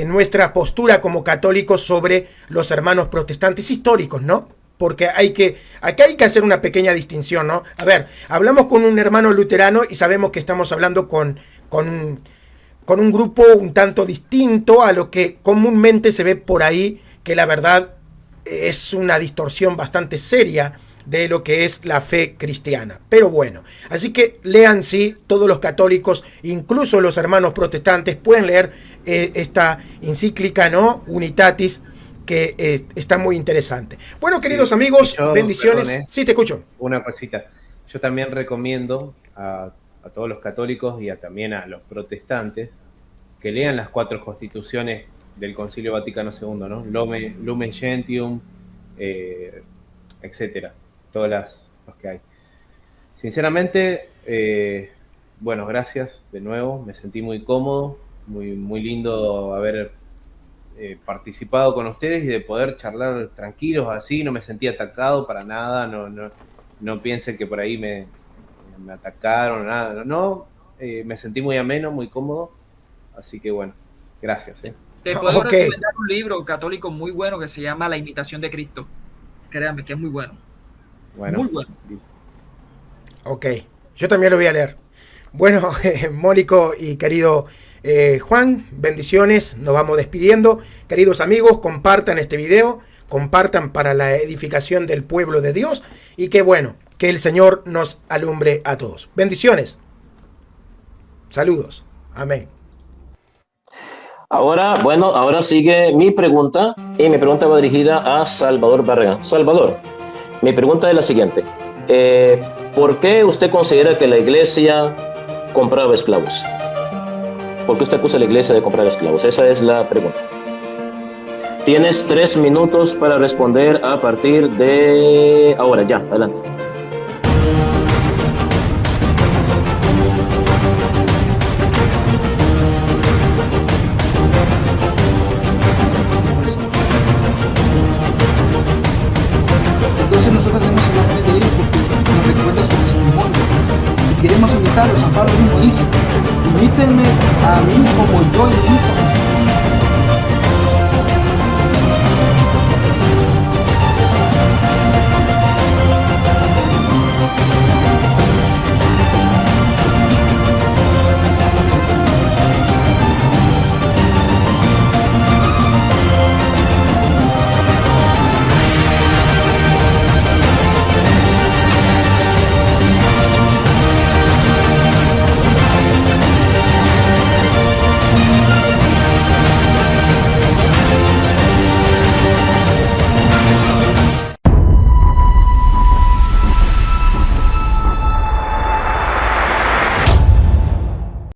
nuestra postura como católicos sobre los hermanos protestantes históricos, ¿no? Porque acá hay que hacer una pequeña distinción, ¿no? A ver, hablamos con un hermano luterano y sabemos que estamos hablando con un grupo un tanto distinto a lo que comúnmente se ve por ahí, que la verdad es una distorsión bastante seria de lo que es la fe cristiana. Pero bueno, así que lean, sí, todos los católicos, incluso los hermanos protestantes, pueden leer esta encíclica, ¿no? Unitatis, que está muy interesante. Bueno, queridos amigos, yo, bendiciones. perdón, Sí, te escucho. Una cosita. Yo también recomiendo a todos los católicos y también a los protestantes que lean las 4 constituciones del Concilio Vaticano II, ¿no? Lumen Gentium, etcétera, todas los que hay. Sinceramente, bueno, gracias de nuevo, me sentí muy cómodo, muy lindo haber participado con ustedes y de poder charlar tranquilos así, no me sentí atacado para nada, no piensen que por ahí me atacaron, nada, me sentí muy ameno, muy cómodo, así que bueno, gracias. Te puedo recomendar un libro católico muy bueno que se llama La imitación de Cristo, créanme que es muy bueno. Muy bueno. Ok, yo también lo voy a leer. Bueno, Mónico y querido Juan, bendiciones, nos vamos despidiendo. Queridos amigos, compartan este video, compartan para la edificación del pueblo de Dios y que bueno, que el Señor nos alumbre a todos. Bendiciones. Saludos. Amén. Ahora sigue mi pregunta y mi pregunta va dirigida a Salvador Barragán. Salvador, mi pregunta es la siguiente. ¿Por qué usted considera que la iglesia compraba esclavos? ¿Por qué usted acusa a la iglesia de comprar esclavos? Esa es la pregunta. Tienes 3 minutos para responder a partir de ahora. Ya, adelante. Entonces nosotros tenemos imágenes de ellos porque nos recuerda su testimonio. Y queremos invitarlos, San Pablo mismo dice, imítenme a mí como yo imito